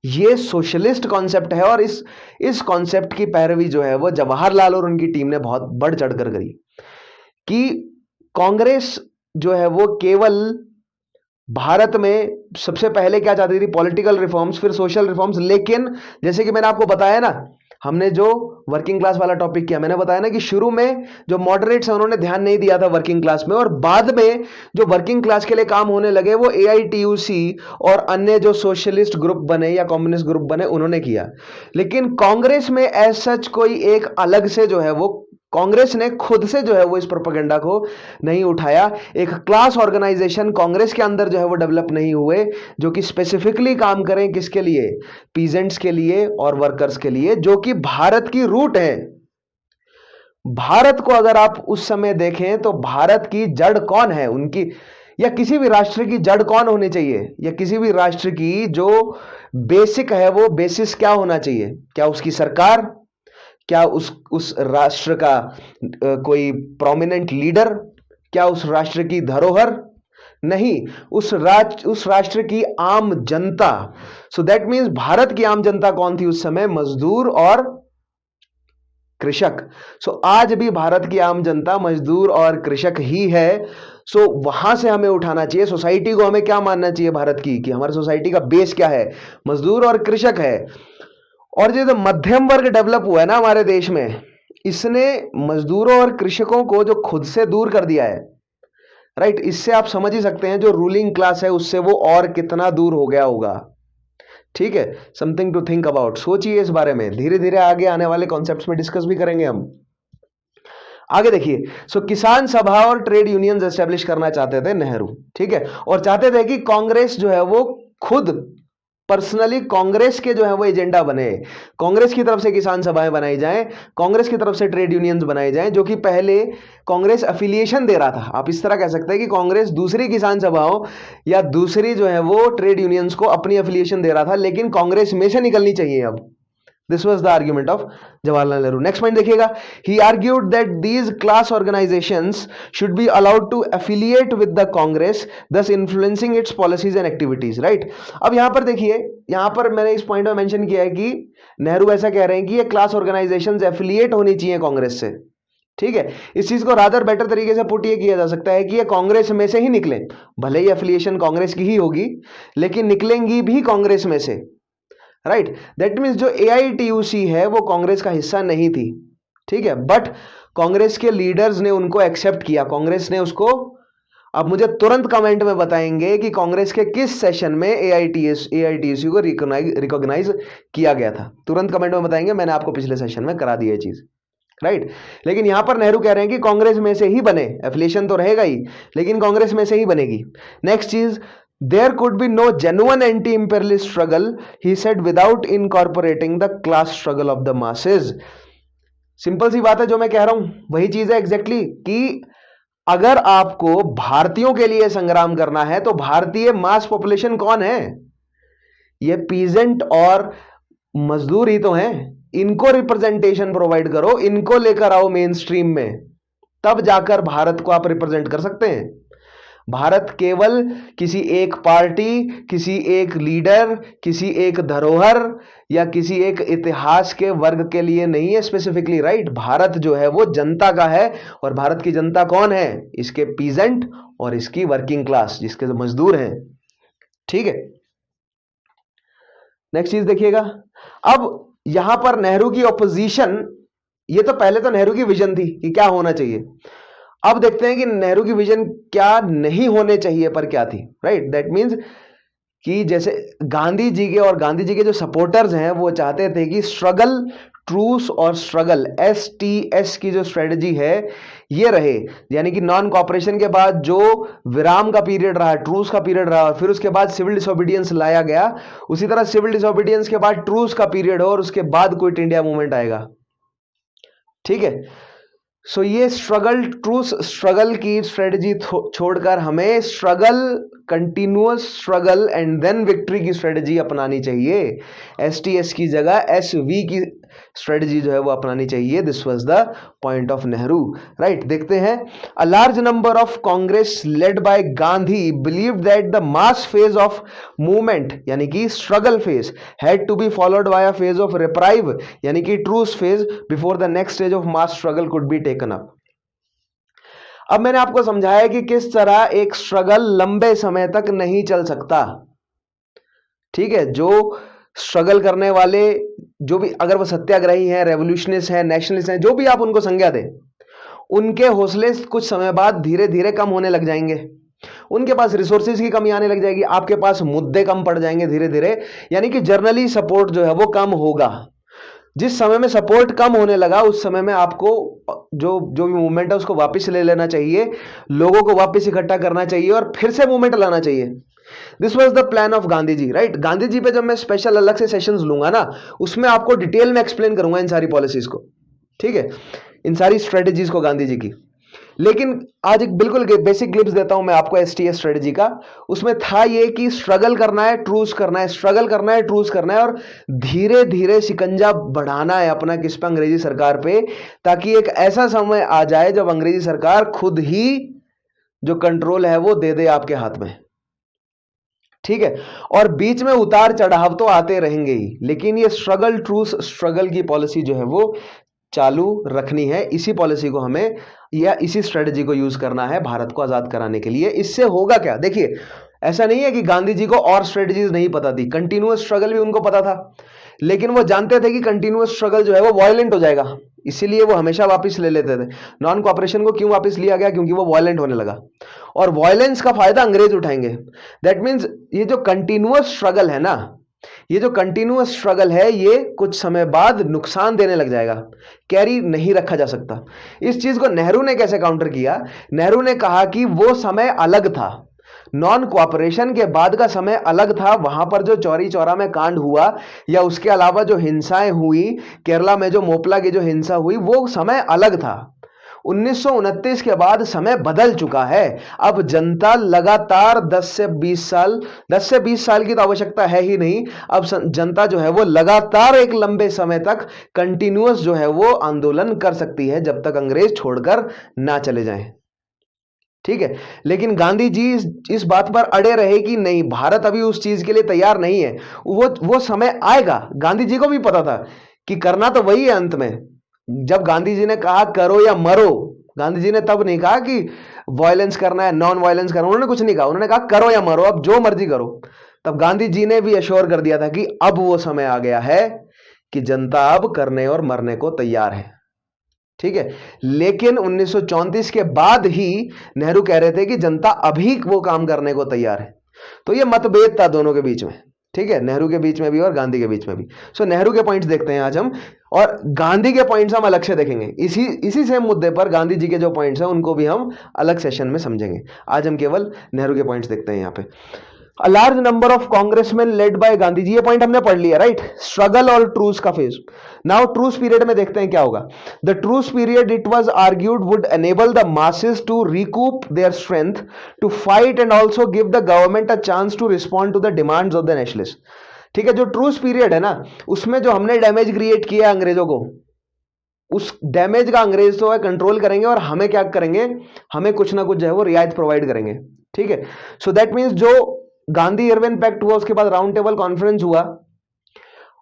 ये socialist concept है। और इस कॉन्सेप्ट की पैरवी जो है वो जवाहरलाल और उनकी टीम ने बहुत बढ़ चढ़कर करी कि कांग्रेस जो है वो केवल भारत में सबसे पहले क्या चाहती थी, पॉलिटिकल रिफॉर्म्स, फिर सोशल रिफॉर्म्स। लेकिन जैसे कि मैंने आपको बताया ना, हमने जो वर्किंग क्लास वाला टॉपिक किया, मैंने बताया ना कि शुरू में जो मॉडरेट्स हैं उन्होंने ध्यान नहीं दिया था वर्किंग क्लास में, और बाद में जो वर्किंग क्लास के लिए काम होने लगे वो AITUC और अन्य जो सोशलिस्ट ग्रुप बने या कम्युनिस्ट ग्रुप बने उन्होंने किया। लेकिन कांग्रेस में एज सच कोई एक अलग से जो है वो, कांग्रेस ने खुद से जो है वो इस प्रोपेगेंडा को नहीं उठाया। एक क्लास ऑर्गेनाइजेशन कांग्रेस के अंदर जो है वो डेवलप नहीं हुए जो कि स्पेसिफिकली काम करें किसके लिए, पीजेंट्स के लिए और वर्कर्स के लिए, जो कि भारत की रूट है। भारत को अगर आप उस समय देखें तो भारत की जड़ कौन है उनकी, या किसी भी राष्ट्र की जड़ कौन होनी चाहिए, या किसी भी राष्ट्र की जो बेसिक है वो बेसिस क्या होना चाहिए, क्या उसकी सरकार, क्या उस राष्ट्र का कोई प्रोमिनेंट लीडर, क्या उस राष्ट्र की धरोहर, नहीं, उस राष्ट्र की आम जनता। सो दैट मीन्स भारत की आम जनता कौन थी उस समय, मजदूर और कृषक। सो आज भी भारत की आम जनता मजदूर और कृषक ही है। सो वहां से हमें उठाना चाहिए, सोसाइटी को हमें क्या मानना चाहिए भारत की, कि हमारी सोसाइटी का बेस क्या है, मजदूर और कृषक है। और जो मध्यम वर्ग डेवलप हुआ है ना हमारे देश में, इसने मजदूरों और कृषकों को जो खुद से दूर कर दिया है, राइट। इससे आप समझ ही सकते हैं जो रूलिंग क्लास है उससे वो और कितना दूर हो गया होगा, ठीक है। समथिंग टू थिंक अबाउट, सोचिए इस बारे में। धीरे धीरे आगे आने वाले कॉन्सेप्ट्स में डिस्कस भी करेंगे हम। आगे देखिए, सो किसान सभा और ट्रेड यूनियंस एस्टेब्लिश करना चाहते थे नेहरू, ठीक है, और चाहते थे कि कांग्रेस जो है वो खुद पर्सनली कांग्रेस के जो है वो एजेंडा बने, कांग्रेस की तरफ से किसान सभाएं बनाई जाएं, कांग्रेस की तरफ से ट्रेड यूनियंस बनाए जाएं, जो कि पहले कांग्रेस एफिलिएशन दे रहा था। आप इस तरह कह सकते हैं कि कांग्रेस दूसरी किसान सभाओं या दूसरी जो है वो ट्रेड यूनियंस को अपनी एफिलिएशन दे रहा था, लेकिन कांग्रेस में से निकलनी चाहिए अब। This was the argument of Jawaharlal Nehru. Next point देखिएगा, he argued that these class organisations should be allowed to affiliate with the Congress, thus influencing its policies and activities, right. अब यहां पर देखिए, यहां पर मैंने इस पॉइंट में मेंशन किया है कि नेहरू ऐसा कह रहे हैं कि ये क्लास ऑर्गेनाइजेशंस एफिलिएट होनी चाहिए कांग्रेस से, ठीक है। इस चीज को रादर बेटर तरीके से पुट ये किया जा सकता है कि ये कांग्रेस में से ही निकले, भले ही एफिलिएशन कांग्रेस की ही होगी लेकिन निकलेंगी भी कांग्रेस में से, राइट। दैट मीन्स जो एआईटीयूसी है वो कांग्रेस का हिस्सा नहीं थी, ठीक है, बट कांग्रेस के लीडर्स ने उनको एक्सेप्ट किया, कांग्रेस ने उसको, अब मुझे तुरंत कमेंट में बताएंगे कि कांग्रेस के किस सेशन में एआईटीयूसी को रिकॉग्नाइज किया गया था, तुरंत कमेंट में बताएंगे, मैंने आपको पिछले सेशन में करा दी है चीज, राइट। लेकिन यहां पर नेहरू कह रहे हैं कि कांग्रेस में से ही बने, एफिलिएशन तो रहेगा ही लेकिन कांग्रेस में से ही बनेगी। नेक्स्ट चीज, there could be no genuine anti imperialist struggle, he said, without incorporating the class struggle of the masses. Simple सी बात है, जो मैं कह रहा हूं वही चीज है एग्जैक्टली, कि अगर आपको भारतीयों के लिए संग्राम करना है तो भारतीय मास पॉपुलेशन कौन है, ये पीजेंट और मजदूर ही तो हैं, इनको रिप्रेजेंटेशन प्रोवाइड करो, इनको लेकर आओ मेन स्ट्रीम में, तब जाकर भारत को आप रिप्रेजेंट कर सकते हैं। भारत केवल किसी एक पार्टी, किसी एक लीडर, किसी एक धरोहर या किसी एक इतिहास के वर्ग के लिए नहीं है स्पेसिफिकली, राइट। भारत जो है वो जनता का है, और भारत की जनता कौन है, इसके पीजेंट और इसकी वर्किंग क्लास, जिसके मजदूर हैं, ठीक है। नेक्स्ट चीज देखिएगा, अब यहां पर नेहरू की ऑपोजिशन, ये तो पहले तो नेहरू की विजन थी कि क्या होना चाहिए, अब देखते हैं कि नेहरू की विजन क्या नहीं होने चाहिए पर क्या थी, राइट। दैट मींस कि जैसे गांधी जी के और गांधी जी के जो सपोर्टर्स हैं वो चाहते थे कि स्ट्रगल, ट्रूस और स्ट्रगल, STS की जो स्ट्रेटजी है ये रहे, यानी कि नॉन कॉपरेशन के बाद जो विराम का पीरियड रहा, ट्रूस का पीरियड रहा, और फिर उसके बाद सिविल डिसोबीडियंस लाया गया, उसी तरह सिविल डिसोबीडियंस के बाद ट्रूस का पीरियड हो और उसके बाद क्विट इंडिया मूवमेंट आएगा, ठीक है। सो ये स्ट्रगल, ट्रूस स्ट्रगल की स्ट्रेटजी छोड़कर हमें struggle, continuous struggle and then victory की स्ट्रेटजी अपनानी चाहिए। STS की जगह SV की स्ट्रेटजी जो है वो अपनानी चाहिए। This was the point of Nehru, right. देखते हैं, a large number of Congress led by Gandhi believe that the mass phase of movement, यानी कि struggle phase, had to be followed by a phase of reprieve, यानी कि truce phase, before the next stage of mass struggle could be taken up. अब मैंने आपको समझाया कि किस तरह एक स्ट्रगल लंबे समय तक नहीं चल सकता, ठीक है। जो स्ट्रगल करने वाले, जो भी, अगर वो सत्याग्रही हैं, रेवोल्यूशनिस्ट हैं, नेशनलिस्ट हैं, जो भी आप उनको संज्ञा दें, उनके हौसले कुछ समय बाद धीरे धीरे कम होने लग जाएंगे, उनके पास रिसोर्सेज की कमी आने लग जाएगी, आपके पास मुद्दे कम पड़ जाएंगे धीरे धीरे, यानी कि जर्नली सपोर्ट जो है वो कम होगा। जिस समय में सपोर्ट कम होने लगा उस समय में आपको जो भी मूवमेंट है उसको वापस ले लेना चाहिए, लोगों को वापस इकट्ठा करना चाहिए और फिर से मूवमेंट लाना चाहिए। This was the plan of Gandhi ji, right. Gandhi ji पे जब मैं स्पेशल अलग से सेशंस लूंगा ना, उसमें आपको डिटेल में एक्सप्लेन करूंगा इन सारी पॉलिसीज को, ठीक है, इन सारी स्ट्रेटेजीज को गांधी जी की। लेकिन आज एक बिल्कुल बेसिक ग्लिम्स देता हूं मैं आपको STS स्ट्रेटजी का। उसमें था ये कि स्ट्रगल करना है, ट्रूस करना है, स्ट्रगल करना है, ट्रूस करना है, और धीरे धीरे शिकंजा बढ़ाना है अपना किस पे, अंग्रेजी सरकार पे, ताकि एक ऐसा समय आ जाए जब अंग्रेजी सरकार खुद ही जो कंट्रोल है वो दे दे आपके हाथ में, ठीक है। और बीच में उतार चढ़ाव तो आते रहेंगे ही, लेकिन ये स्ट्रगल, ट्रूस, स्ट्रगल की पॉलिसी जो है वो चालू रखनी है। इसी पॉलिसी को हमें, या इसी स्ट्रेटजी को यूज करना है भारत को आजाद कराने के लिए। इससे होगा क्या, देखिए, ऐसा नहीं है कि गांधी जी को और स्ट्रेटजीज नहीं पता थी, कंटिन्यूअस स्ट्रगल भी उनको पता था, लेकिन वो जानते थे कि कंटिन्यूअस स्ट्रगल जो है वो वायलेंट हो जाएगा, इसीलिए वो हमेशा वापस ले लेते थे। नॉन कॉपरेशन को क्यों वापस लिया गया, क्योंकि वो वायलेंट होने लगा, और वायलेंस का फायदा अंग्रेज उठाएंगे। दैट मीन्स ये जो कंटिन्यूअस स्ट्रगल है ना, ये जो कंटिन्यूअस स्ट्रगल है, ये कुछ समय बाद नुकसान देने लग जाएगा, कैरी नहीं रखा जा सकता। इस चीज को नेहरू ने कैसे काउंटर किया, नेहरू ने कहा कि वो समय अलग था, नॉन कोऑपरेशन के बाद का समय अलग था, वहां पर जो चौरी चौरा में कांड हुआ या उसके अलावा जो हिंसाएं हुई, केरला में जो मोपला की जो हिंसा हुई, वो समय अलग था। 1929 के बाद समय बदल चुका है। अब जनता लगातार 10 से 20 साल की तो आवश्यकता है ही नहीं, अब जनता जो है वो लगातार एक लंबे समय तक कंटिन्यूअस जो है वो आंदोलन कर सकती है जब तक अंग्रेज छोड़कर ना चले जाएं। ठीक है, लेकिन गांधी जी इस बात पर अड़े रहे कि नहीं, भारत अभी उस चीज के लिए तैयार नहीं है। वो समय आएगा। गांधी जी को भी पता था कि करना तो वही है अंत में। जब गांधी जी ने कहा करो या मरो, गांधी जी ने तब नहीं कहा कि वायलेंस करना है, नॉन वायलेंस करना, उन्होंने कुछ नहीं कहा। उन्होंने कहा करो या मरो, अब जो मर्जी करो। तब गांधी जी ने भी एश्योर कर दिया था कि अब वो समय आ गया है कि जनता अब करने और मरने को तैयार है। ठीक है, लेकिन 1934 के बाद ही नेहरू कह रहे थे कि जनता अभी वो काम करने को तैयार है। तो ये मतभेद था दोनों के बीच में। ठीक है, नेहरू के बीच में भी और गांधी के बीच में भी। सो नेहरू के पॉइंट्स देखते हैं आज हम, और गांधी के पॉइंट्स हम अलग से देखेंगे। इसी सेम मुद्दे पर गांधी जी के जो पॉइंट्स हैं उनको भी हम अलग सेशन में समझेंगे। आज हम केवल नेहरू के पॉइंट्स देखते हैं यहाँ पे। A large number of congressmen led by Gandhi ji, ये पॉइंट हमने पढ़ लिया, राइट। स्ट्रगल और ट्रूस का फेज। नाउ ट्रूस पीरियड में देखते हैं क्या होगा। The truce period, it was argued, would enable the masses to recoup their strength to fight and also give the government a chance to respond to the demands of the nationalist. ठीक है, जो truce period है ना, उसमें जो हमने damage create किया अंग्रेजों को, उस डैमेज का अंग्रेज तो है कंट्रोल करेंगे, और हमें क्या करेंगे, हमें कुछ ना कुछ जो है वो रियायत प्रोवाइड करेंगे। ठीक है, सो दैट मीन्स जो गांधी इरविन पैक्ट हुआ, उसके बाद राउंड टेबल कॉन्फ्रेंस हुआ,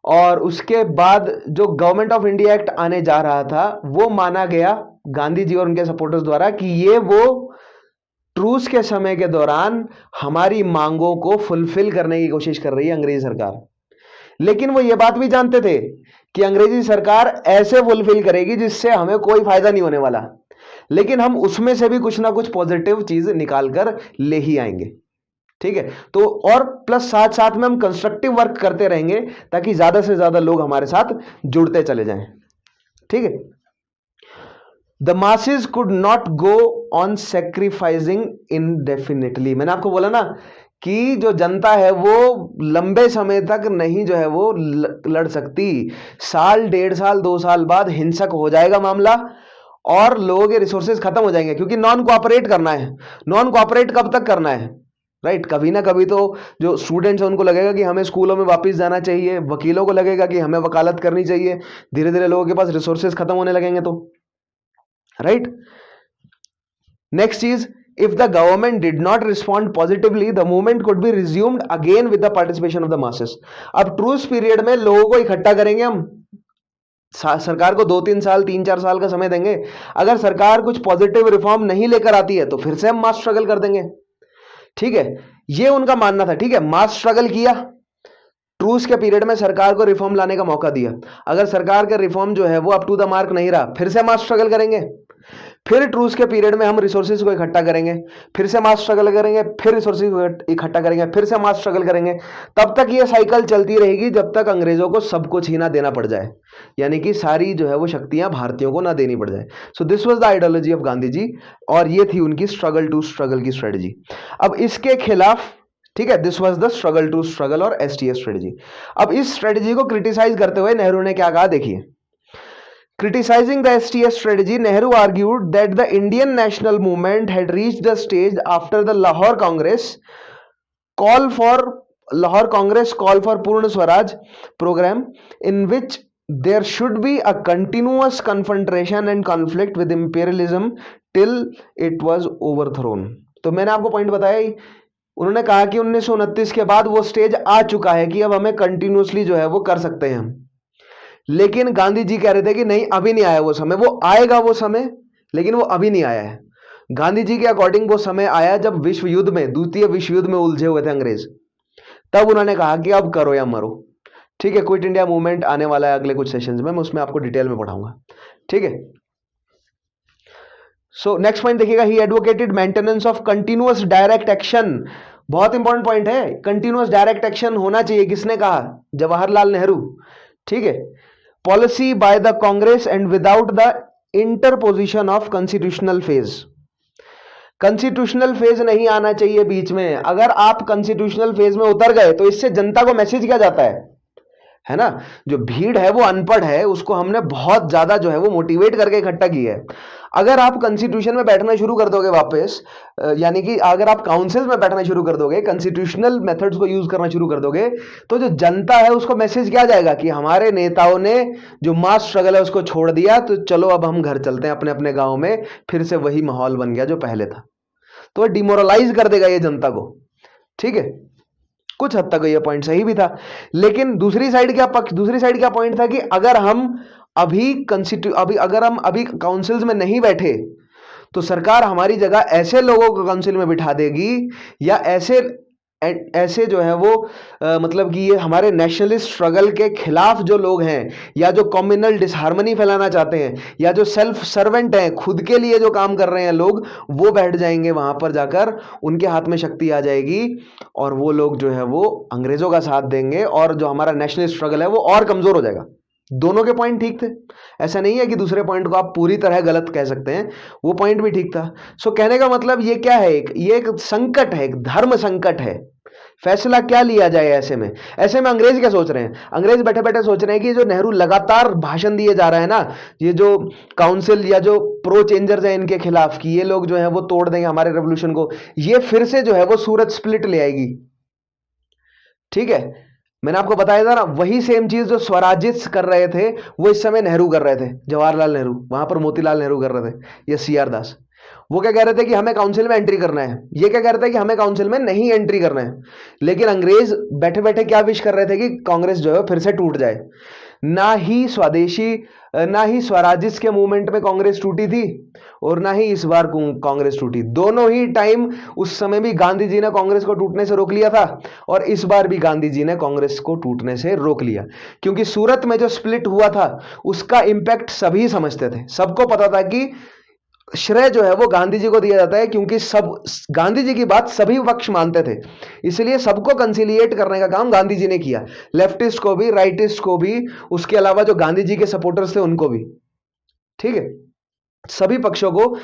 और उसके बाद जो गवर्नमेंट ऑफ इंडिया एक्ट आने जा रहा था, वो माना गया गांधी जी और उनके सपोर्टर्स द्वारा कि ये वो ट्रूस के समय के दौरान हमारी मांगों को फुलफिल करने की कोशिश कर रही है अंग्रेजी सरकार। लेकिन वो ये बात भी जानते थे कि अंग्रेजी सरकार ऐसे फुलफिल करेगी जिससे हमें कोई फायदा नहीं होने वाला, लेकिन हम उसमें से भी कुछ ना कुछ पॉजिटिव चीज निकालकर ले ही आएंगे। ठीक है, तो और प्लस साथ साथ में हम कंस्ट्रक्टिव वर्क करते रहेंगे ताकि ज्यादा से ज्यादा लोग हमारे साथ जुड़ते चले जाएं। ठीक है, the masses could not go on sacrificing indefinitely. मैंने आपको बोला ना कि जो जनता है वो लंबे समय तक नहीं जो है वो लड़ सकती। साल, 1.5 साल, 2 साल बाद हिंसक हो जाएगा मामला और लोगों के रिसोर्सेज खत्म हो जाएंगे, क्योंकि नॉन कोऑपरेट करना है। नॉन कोऑपरेट कब तक करना है, राइट। कभी ना कभी तो जो स्टूडेंट्स हैं उनको लगेगा कि हमें स्कूलों में वापस जाना चाहिए, वकीलों को लगेगा कि हमें वकालत करनी चाहिए। धीरे धीरे लोगों के पास रिसोर्सेज खत्म होने लगेंगे, तो राइट। नेक्स्ट चीज, if the government did not respond positively, the movement could be resumed again with the participation of the masses. अब ट्रूस पीरियड में लोगों को इकट्ठा करेंगे हम, सरकार को 2-3 साल, 3-4 साल का समय देंगे। अगर सरकार कुछ पॉजिटिव रिफॉर्म नहीं लेकर आती है तो फिर से हम मास स्ट्रगल कर देंगे। ठीक है, ये उनका मानना था। ठीक है, मास स्ट्रगल किया, ट्रूस के पीरियड में सरकार को रिफॉर्म लाने का मौका दिया। अगर सरकार का रिफॉर्म जो है वो अप टू द मार्क नहीं रहा, फिर से मास स्ट्रगल करेंगे। फिर ट्रूस के पीरियड में हम रिसोर्सेज को इकट्ठा करेंगे, फिर से मास स्ट्रगल करेंगे, फिर रिसोर्सेज को इकट्ठा करेंगे, फिर से मास स्ट्रगल करेंगे। तब तक ये साइकिल चलती रहेगी जब तक अंग्रेजों को सब कुछ ही ना देना पड़ जाए, यानी कि सारी जो है वो शक्तियां भारतीयों को ना देनी पड़ जाए। So this was the ideology of Gandhi ji, और ये थी उनकी स्ट्रगल टू स्ट्रगल की स्ट्रेटेजी। अब इसके खिलाफ, ठीक है, this was the struggle to struggle और एसटीएस स्ट्रेटेजी। अब इस स्ट्रेटेजी को क्रिटिसाइज करते हुए नेहरू ने क्या कहा, देखिए। Criticizing the STS strategy, Nehru argued that the Indian national movement had reached the stage after the Lahore Congress call for Purna Swaraj program, in which there should be a continuous confrontation and conflict with imperialism till it was overthrown. तो मैंने आपको point बताया ही, उन्होंने कहा कि 1929 के बाद वो स्टेज आ चुका है कि अब हमें कंटिन्यूसली जो है वो कर सकते हैं हम। लेकिन गांधी जी कह रहे थे कि नहीं, अभी नहीं आया वो समय, वो आएगा वो समय, लेकिन वो अभी नहीं आया है। गांधी जी के अकॉर्डिंग वो समय आया जब विश्व युद्ध में, द्वितीय विश्व युद्ध में उलझे हुए थे अंग्रेज, तब उन्होंने कहा कि अब करो या मरो। ठीक है, क्विट इंडिया मूवमेंट आने वाला है अगले कुछ सेशंस में, मैं उसमें आपको डिटेल में पढ़ाऊंगा। ठीक है, सो नेक्स्ट पॉइंट देखिएगा, ही advocated maintenance of continuous direct action. बहुत इंपॉर्टेंट पॉइंट है, कंटिन्यूअस डायरेक्ट एक्शन होना चाहिए। किसने कहा, जवाहरलाल नेहरू। ठीक है, policy by the Congress and without the interposition of constitutional phase. Constitutional phase नहीं आना चाहिए बीच में। अगर आप कॉन्स्टिट्यूशनल फेज में उतर गए तो इससे जनता को मैसेज क्या जाता है ना। जो भीड़ है वो अनपढ़ है, उसको हमने बहुत ज्यादा जो है वो मोटिवेट करके इकट्ठा किया है। अगर आप कॉन्स्टिट्यूशन में बैठना शुरू कर दोगे वापस, यानी कि अगर आप काउंसिल में बैठना शुरू कर दोगे, कॉन्स्टिट्यूशनल मेथड्स को यूज करना शुरू कर दोगे, तो जो जनता है उसको मैसेज क्या जाएगा कि हमारे नेताओं ने जो मास स्ट्रगल है उसको छोड़ दिया, तो चलो अब हम घर चलते हैं अपने अपने गांव में, फिर से वही माहौल बन गया जो पहले था। तो डिमोरलाइज कर देगा ये जनता को। ठीक है, कुछ हद तक ये पॉइंट सही भी था, लेकिन दूसरी साइड क्या पॉइंट था कि अगर हम अभी काउंसिल्स में नहीं बैठे तो सरकार हमारी जगह ऐसे लोगों को काउंसिल में बिठा देगी, या ऐसे जो है वो मतलब कि ये हमारे नेशनलिस्ट स्ट्रगल के खिलाफ जो लोग हैं, या जो कम्युनल डिसहार्मनी फैलाना चाहते हैं, या जो सेल्फ सर्वेंट हैं, खुद के लिए जो काम कर रहे हैं लोग, वो बैठ जाएंगे वहां पर जाकर, उनके हाथ में शक्ति आ जाएगी और वो लोग जो है वो अंग्रेजों का साथ देंगे और जो हमारा नेशनलिस्ट स्ट्रगल है वो और कमजोर हो जाएगा। दोनों के पॉइंट ठीक थे, ऐसा नहीं है कि दूसरे पॉइंट को आप पूरी तरह गलत कह सकते हैं, वो पॉइंट भी ठीक था। सो कहने का मतलब ये क्या है, ये एक संकट है, एक धर्म संकट है। फैसला क्या लिया जाए ऐसे में अंग्रेज क्या सोच रहे हैं? अंग्रेज बैठे बैठे सोच रहे हैं कि जो नेहरू लगातार भाषण दिए जा रहा है ना, ये जो काउंसिल या जो प्रो चेंजर्स हैं इनके खिलाफ, कि ये लोग जो है वो तोड़ देंगे हमारे रेवोल्यूशन को, ये फिर से जो है वो सूरत स्प्लिट ले आएगी। ठीक है, मैंने आपको बताया था ना, वही सेम चीज जो स्वराजित कर रहे थे वो इस समय नेहरू कर रहे थे, जवाहरलाल नेहरू, वहां पर मोतीलाल नेहरू कर रहे थे, या सीआर दास। वो क्या कह रहे थे कि हमें काउंसिल में एंट्री करना है, ये क्या कह रहे थे कि हमें काउंसिल में नहीं एंट्री करना है। लेकिन अंग्रेज बैठे बैठे क्या विश कर रहे थे कि कांग्रेस जो है फिर से टूट जाए। ना ही स्वराजित के मूवमेंट में कांग्रेस टूटी थी और ना ही इस बार कांग्रेस टूटी। दोनों ही टाइम उस समय भी गांधी जी ने कांग्रेस को टूटने से रोक लिया था और इस बार भी गांधी जी ने कांग्रेस को टूटने से रोक लिया, क्योंकि सूरत में जो स्प्लिट हुआ था उसका इंपैक्ट सभी समझते थे। सबको पता था कि श्रेय जो है वो गांधी जी को दिया जाता है, क्योंकि सब गांधी जी की बात सभी पक्ष मानते थे, इसलिए सबको कंसिलिएट करने का काम गांधी जी ने किया, लेफ्टिस्ट को भी, राइटिस्ट को भी, उसके अलावा जो गांधी जी के सपोर्टर्स थे उनको भी। ठीक है, सभी पक्षों को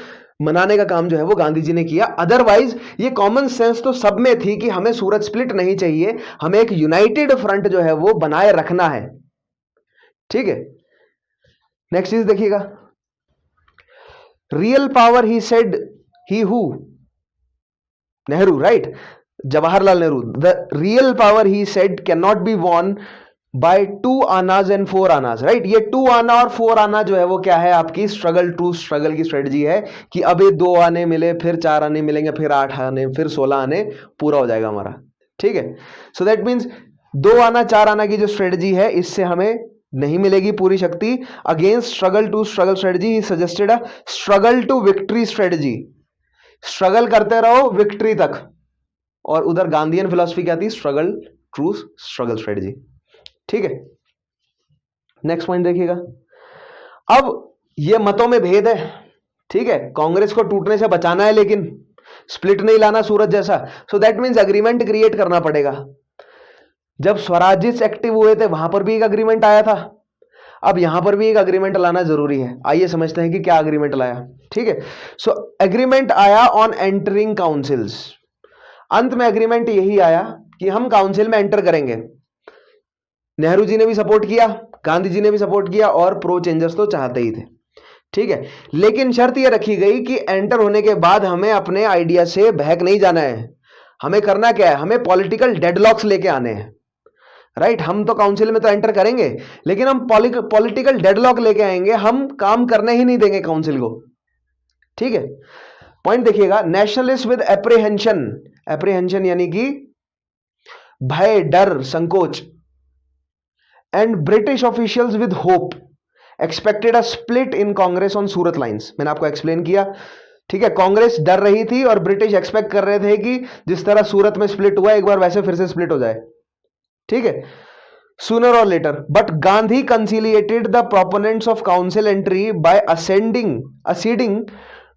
मनाने का काम जो है वो गांधी जी ने किया। अदरवाइज ये कॉमन सेंस तो सब में थी कि हमें सूरत स्प्लिट नहीं चाहिए, हमें एक यूनाइटेड फ्रंट जो है वो बनाए रखना है। ठीक है, नेक्स्ट चीज देखिएगा, real power he said, he who, Nehru, right, Jawaharlal Nehru, the real power he said can not be won by 2 आनाज एंड 4 आनाज, राइट। ये 2 आना और 4 आना जो है वो क्या है, आपकी स्ट्रगल टू स्ट्रगल की स्ट्रेटजी है कि अभी 2 आने मिले, फिर 4 आने मिलेंगे, फिर 8 आने, फिर 16 आने, पूरा हो जाएगा हमारा। ठीक है, सो दैट मीन्स 2 आना 4 आना की जो स्ट्रेटजी है इससे हमें नहीं मिलेगी पूरी शक्ति। Against struggle to struggle strategy he suggested a struggle to victory strategy, struggle करते रहो विक्ट्री तक। और उधर गांधीयन फिलॉसफी क्या थी, स्ट्रगल टू स्ट्रगल स्ट्रेटजी। ठीक है, नेक्स्ट पॉइंट देखिएगा। अब ये मतों में भेद है, ठीक है, कांग्रेस को टूटने से बचाना है लेकिन स्प्लिट नहीं लाना सूरत जैसा, so that means agreement create करना पड़ेगा। जब स्वराजित एक्टिव हुए थे वहां पर भी एक अग्रीमेंट आया था, अब यहां पर भी एक अग्रीमेंट लाना जरूरी है। आइए समझते हैं कि क्या अग्रीमेंट लाया। ठीक है, सो एग्रीमेंट आया ऑन एंटरिंग काउंसिल्स। अंत में एग्रीमेंट यही आया कि हम काउंसिल में एंटर करेंगे। नेहरू जी ने भी सपोर्ट किया, गांधी जी ने भी सपोर्ट किया और प्रो चेंजर्स तो चाहते ही थे। ठीक है, लेकिन शर्त यह रखी गई कि एंटर होने के बाद हमें अपने आइडिया से बहक नहीं जाना है। हमें करना क्या है, हमें पॉलिटिकल डेडलॉक्स लेके आने हैं। राइट, हम तो काउंसिल में तो एंटर करेंगे लेकिन हम पॉलिटिकल डेडलॉक लेके आएंगे, हम काम करने ही नहीं देंगे काउंसिल को। ठीक है, पॉइंट देखिएगा, नेशनलिस्ट विद एप्रीहेंशन, एप्रीहेंशन यानी कि भय, डर, संकोच, and British officials with hope expected a split in Congress on Surat lines. मैंने आपको एक्सप्लेन किया। ठीक है, कांग्रेस डर रही थी और ब्रिटिश एक्सपेक्ट कर रहे थे कि जिस तरह सूरत में स्प्लिट हुआ एक बार वैसे फिर से स्प्लिट हो जाए। ठीक है, सूनर और later, but Gandhi conciliated the proponents of council entry by acceding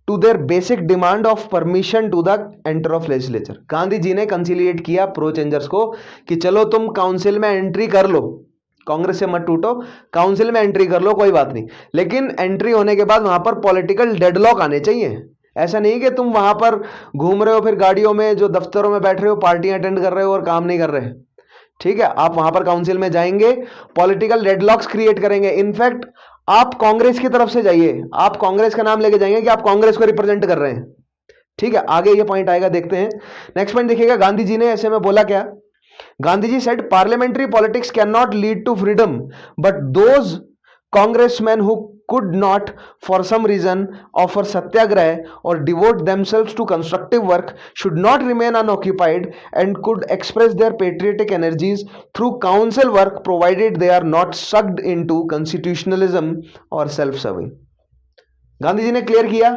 to their basic demand of permission to the enter of legislature. Gandhi ji ने कंसिलिएट किया प्रो चेंजर्स को कि चलो तुम काउंसिल में एंट्री कर लो, कांग्रेस से मत टूटो, काउंसिल में एंट्री कर लो, कोई बात नहीं, लेकिन एंट्री होने के बाद वहां पर पॉलिटिकल डेडलॉक आने चाहिए। ऐसा नहीं कि तुम वहां पर घूम रहे हो फिर गाड़ियों में, जो दफ्तरों में बैठ रहे हो, पार्टियां अटेंड कर रहे हो और काम नहीं कर रहे। ठीक है, आप वहां पर काउंसिल में जाएंगे, पॉलिटिकल डेडलॉक्स क्रिएट करेंगे। इनफैक्ट आप कांग्रेस की तरफ से जाइए, आप कांग्रेस का नाम लेके जाएंगे कि आप कांग्रेस को रिप्रेजेंट कर रहे हैं। ठीक है, आगे ये पॉइंट आएगा, देखते हैं। नेक्स्ट पॉइंट देखिएगा, गांधी जी ने ऐसे में बोला क्या। Gandhi ji said parliamentary politics can not lead to freedom, but those congressman who could not for some reason offer satyagraha or devote themselves to constructive work should not remain unoccupied and could express their patriotic energies through council work provided they are not sucked into constitutionalism or self serving। Gandhi ji ने clear किया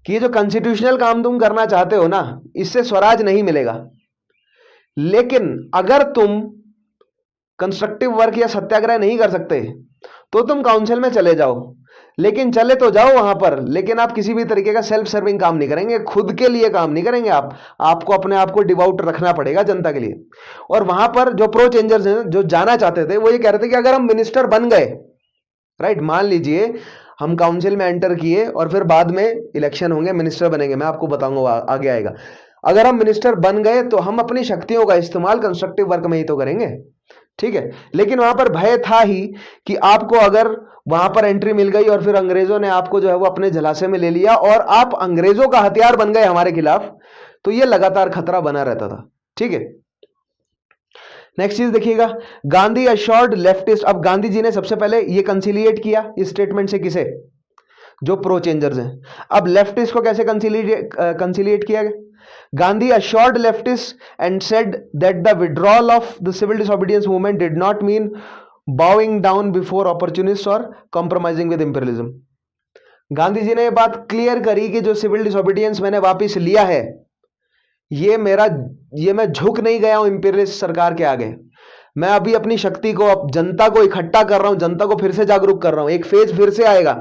कि ये जो constitutional काम तुम करना चाहते हो ना, इससे स्वराज नहीं मिलेगा, लेकिन अगर तुम कंस्ट्रक्टिव वर्क या सत्याग्रह नहीं कर सकते तो तुम काउंसिल में चले जाओ, लेकिन चले तो जाओ वहां पर, लेकिन आप किसी भी तरीके का सेल्फ सर्विंग काम नहीं करेंगे, खुद के लिए काम नहीं करेंगे। आपको अपने आप को डिवोट रखना पड़ेगा जनता के लिए। और वहां पर जो प्रो चेंजर्स हैं, जो जाना चाहते थे, वो ये कह रहे थे कि अगर हम मिनिस्टर बन गए, राइट, मान लीजिए हम काउंसिल में एंटर किए और फिर बाद में इलेक्शन होंगे, मिनिस्टर बनेंगे, मैं आपको बताऊंगा आगे आएगा। अगर हम मिनिस्टर बन गए तो हम अपनी शक्तियों का इस्तेमाल कंस्ट्रक्टिव वर्क में ही तो करेंगे। ठीक है, लेकिन वहां पर भय था ही कि आपको अगर वहां पर एंट्री मिल गई और फिर अंग्रेजों ने आपको जो है वो अपने झलासे में ले लिया और आप अंग्रेजों का हथियार बन गए हमारे खिलाफ, तो ये लगातार खतरा बना रहता था। ठीक है, नेक्स्ट चीज देखिएगा, गांधी अश्योर्ड लेफ्टिस्ट। अब गांधी जी ने सबसे पहले ये कंसिलिएट किया इस स्टेटमेंट से, किसे, जो प्रो चेंजर्स हैं। अब लेफ्टिस्ट को कैसे कंसिलिएट किया गया। Gandhi assured leftists and said that the withdrawal of the civil disobedience movement did not mean bowing down before opportunists or compromising with imperialism। Gandhi ji ने यह बात क्लियर करी कि जो सिविल डिसोबीडियंस मैंने वापस लिया है, ये मैं झुक नहीं गया हूं इंपीरियलिस्ट सरकार के आगे। मैं अभी अपनी शक्ति को, जनता को इकट्ठा कर रहा हूं, जनता को फिर से जागरूक कर रहा हूं, एक फेज फिर से आएगा।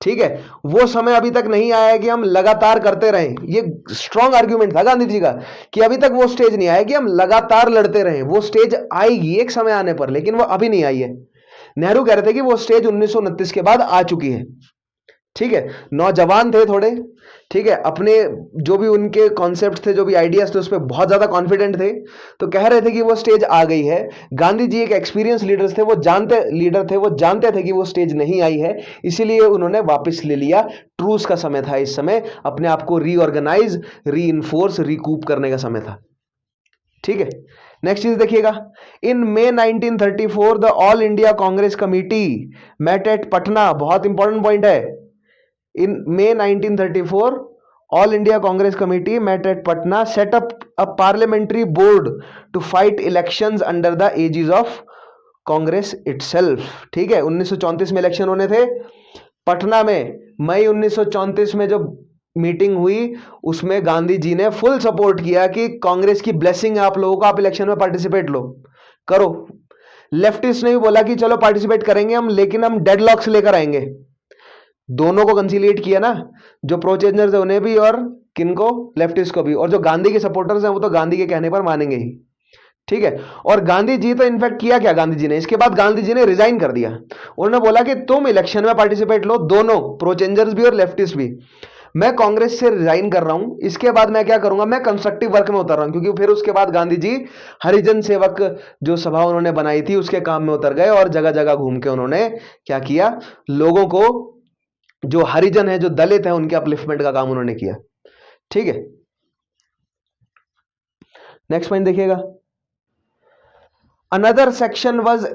ठीक है, वो समय अभी तक नहीं आया है कि हम लगातार करते रहें। ये स्ट्रॉन्ग आर्ग्यूमेंट था गांधी जी का कि अभी तक वो स्टेज नहीं आया कि हम लगातार लड़ते रहें। वो स्टेज आएगी एक समय आने पर, लेकिन वो अभी नहीं आई है। नेहरू कह रहे थे कि वो स्टेज 1929 के बाद आ चुकी है। ठीक है, नौजवान थे थोड़े, ठीक है, अपने जो भी उनके कॉन्सेप्ट थे, जो भी आइडियाज थे, उस पर बहुत ज्यादा कॉन्फिडेंट थे, तो कह रहे थे कि वो स्टेज आ गई है। गांधी जी एक एक्सपीरियंस लीडर थे, वो जानते थे कि वो स्टेज नहीं आई है, इसीलिए उन्होंने वापस ले लिया। ट्रूस का समय था इस समय, अपने आप को रीऑर्गेनाइज, रीइंफोर्स, रिकूप करने का समय था। ठीक है, नेक्स्ट चीज देखिएगा, in May 1934 the All India Congress committee met at Patna. बहुत इंपॉर्टेंट पॉइंट है, in May 1934 all India Congress Committee met at Patna, set up a parliamentary board to fight elections under the aegis of Congress itself। ठीक है, 1934 में election होने थे पटना में। मई 1934 में जो मीटिंग हुई उसमें गांधी जी ने फुल सपोर्ट किया कि कांग्रेस की ब्लेसिंग है आप लोगों को, आप इलेक्शन में पार्टिसिपेट करो। लेफ्टिस्ट ने भी बोला कि चलो पार्टिसिपेट करेंगे हम, लेकिन हम डेडलॉक्स लेकर आएंगे। दोनों को कंसिलिएट किया ना, जो प्रो चेंजर्स है उन्हें भी और किनको, लेफ्टिस्ट को भी, और जो गांधी के सपोर्टर्स हैं वो तो गांधी के कहने पर मानेंगे ही। ठीक है, और गांधी जी तो इनफैक्ट किया क्या गांधी जी ने, इसके बाद गांधी जी ने रिजाइन कर दिया। उन्होंने बोला कि तुम इलेक्शन में पार्टिसिपेट लो, दोनों प्रो चेंजर्स भी और लेफ्टिस्ट भी, मैं कांग्रेस से रिजाइन कर रहा हूं, इसके बाद मैं क्या करूंगा, मैं कंस्ट्रक्टिव वर्क में उतर रहा हूं। क्योंकि फिर उसके बाद गांधी जी हरिजन सेवक जो सभा उन्होंने बनाई थी उसके काम में उतर गए और जगह जगह घूम के उन्होंने क्या किया, लोगों को, जो हरिजन है, जो दलित है, उनके अपलिफ्टमेंट का काम उन्होंने किया। ठीक है, नेक्स्ट पॉइंट देखिएगा, another section was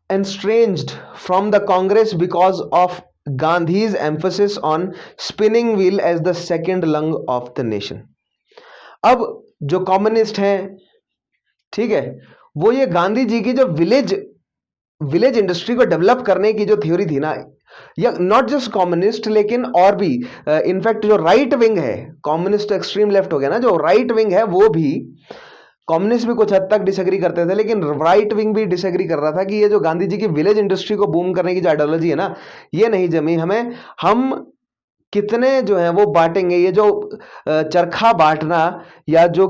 estranged from the Congress because of Gandhi's emphasis on spinning wheel as the second lung of the nation। अब जो कम्युनिस्ट हैं, ठीक है, वो ये गांधी जी की जो विलेज इंडस्ट्री को डेवलप करने की जो थ्योरी थी ना, या नॉट जस्ट कम्युनिस्ट लेकिन और भी, इनफैक्ट जो राइट विंग है, कम्युनिस्ट एक्सट्रीम लेफ्ट हो गया ना, जो राइट विंग है वो भी, कम्युनिस्ट भी कुछ हद तक डिसएग्री करते थे, लेकिन राइट विंग भी डिसएग्री कर रहा था कि ये जो गांधी जी की विलेज इंडस्ट्री को बूम करने की जो आइडियोलॉजी है ना, ये नहीं जमी हमें, हम कितने जो है वो बांटेंगे, ये जो चरखा बांटना या जो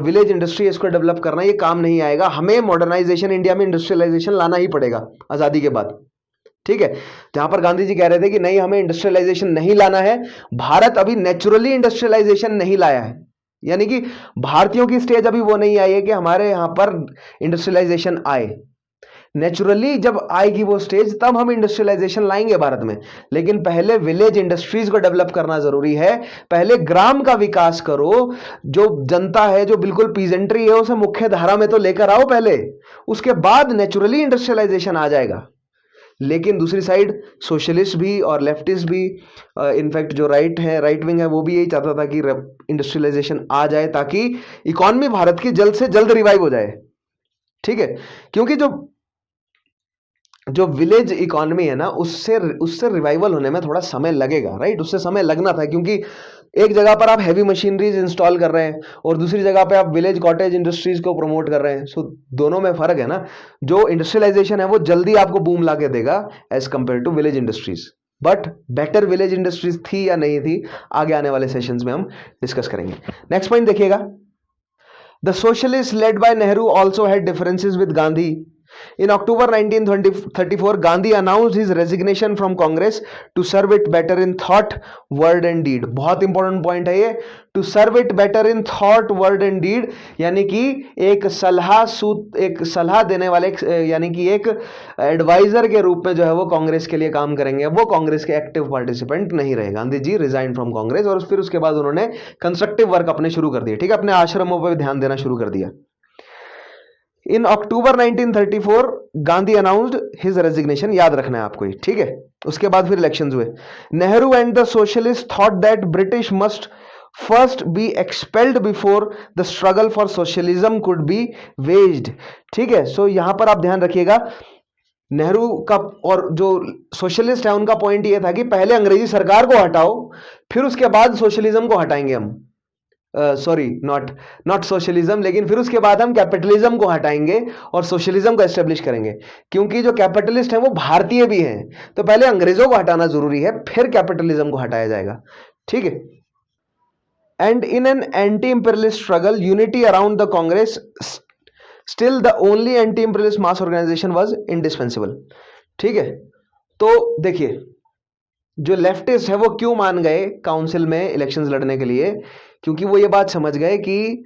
विलेज इंडस्ट्री है इसको डेवलप करना, ये काम नहीं आएगा, हमें मॉडर्नाइजेशन, इंडिया में इंडस्ट्रियलाइजेशन लाना ही पड़ेगा आजादी के बाद। ठीक है, जहां पर गांधी जी कह रहे थे कि नहीं, हमें इंडस्ट्रियलाइजेशन नहीं लाना है, भारत अभी नेचुरली इंडस्ट्रियलाइजेशन नहीं लाया है। यानी कि भारतीयों की स्टेज अभी वो नहीं आई है कि हमारे यहां पर इंडस्ट्रियलाइजेशन आए। नेचुरली जब आएगी वो स्टेज तब हम इंडस्ट्रियलाइजेशन लाएंगे भारत में, लेकिन पहले विलेज इंडस्ट्रीज को डेवलप करना जरूरी है। पहले ग्राम का विकास करो, जो जनता है जो बिल्कुल पीजेंट्री है उसे मुख्य धारा में तो लेकर आओ पहले, उसके बाद नेचुरली इंडस्ट्रियलाइजेशन आ जाएगा। लेकिन दूसरी साइड सोशलिस्ट भी और लेफ्टिस्ट भी, इनफैक्ट जो राइट है, राइट विंग है, वो भी यही चाहता था कि इंडस्ट्रियलाइजेशन आ जाए ताकि इकोनॉमी भारत की जल्द से जल्द रिवाइव हो जाए। ठीक है, क्योंकि जो जो विलेज इकोनॉमी है ना, उससे उससे रिवाइवल होने में थोड़ा समय लगेगा, राइट। उससे समय लगना था क्योंकि एक जगह पर आप हैवी मशीनरीज इंस्टॉल कर रहे हैं और दूसरी जगह पे आप विलेज कॉटेज इंडस्ट्रीज को प्रमोट कर रहे हैं। सो दोनों में फर्क है ना। जो इंडस्ट्रियलाइजेशन है वो जल्दी आपको बूम ला के देगा as compare to village industries. But better village industries थी या नहीं थी, आगे आने वाले सेशंस में हम डिस्कस करेंगे। नेक्स्ट पॉइंट देखिएगा, the socialist led by Nehru also had differences with Gandhi. In October 1934, Gandhi announced his resignation from Congress to serve it better in thought, word and deed. बहुत इंपॉर्टेंट पॉइंट है ये, to serve it better in thought, word and deed, यानी कि एक सलाह देने वाले, यानी कि एक एडवाइजर के रूप में जो है वो कांग्रेस के लिए काम करेंगे। वो कांग्रेस के एक्टिव पार्टिसिपेंट नहीं रहे। गांधी जी रिजाइन फ्रॉम कांग्रेस और फिर उसके बाद उन्होंने कंस्ट्रक्टिव वर्क अपने शुरू कर दिए। ठीक है, अपने आश्रमों पर ध्यान देना शुरू कर दिया। इन अक्टूबर 1934 गांधी अनाउंस्ड हिज रेजिग्नेशन, याद रखना है आपको ये। ठीक है, उसके बाद फिर इलेक्शंस हुए। Nehru and the socialist thought that British must first be expelled before the struggle for socialism could be waged. ठीक है, सो यहां पर आप ध्यान रखिएगा, नेहरू का और जो सोशलिस्ट है उनका पॉइंट ये था कि पहले अंग्रेजी सरकार को हटाओ, फिर उसके बाद सोशलिज्म को हटाएंगे हम। सॉरी, नॉट सोशलिज्म, लेकिन फिर उसके बाद हम कैपिटलिज्म को हटाएंगे और सोशलिज्म को एस्टेब्लिश करेंगे। क्योंकि जो कैपिटलिस्ट हैं वो भारतीय भी हैं, तो पहले अंग्रेजों को हटाना जरूरी है, फिर कैपिटलिज्म को हटाया जाएगा। ठीक है, and in an anti imperialist struggle unity around the Congress still the only anti imperialist mass organisation was indispensable. ठीक है, तो देखिए जो लेफ्टिस्ट है वो क्यों मान गए काउंसिल में इलेक्शंस लड़ने के लिए, क्योंकि वो ये बात समझ गए कि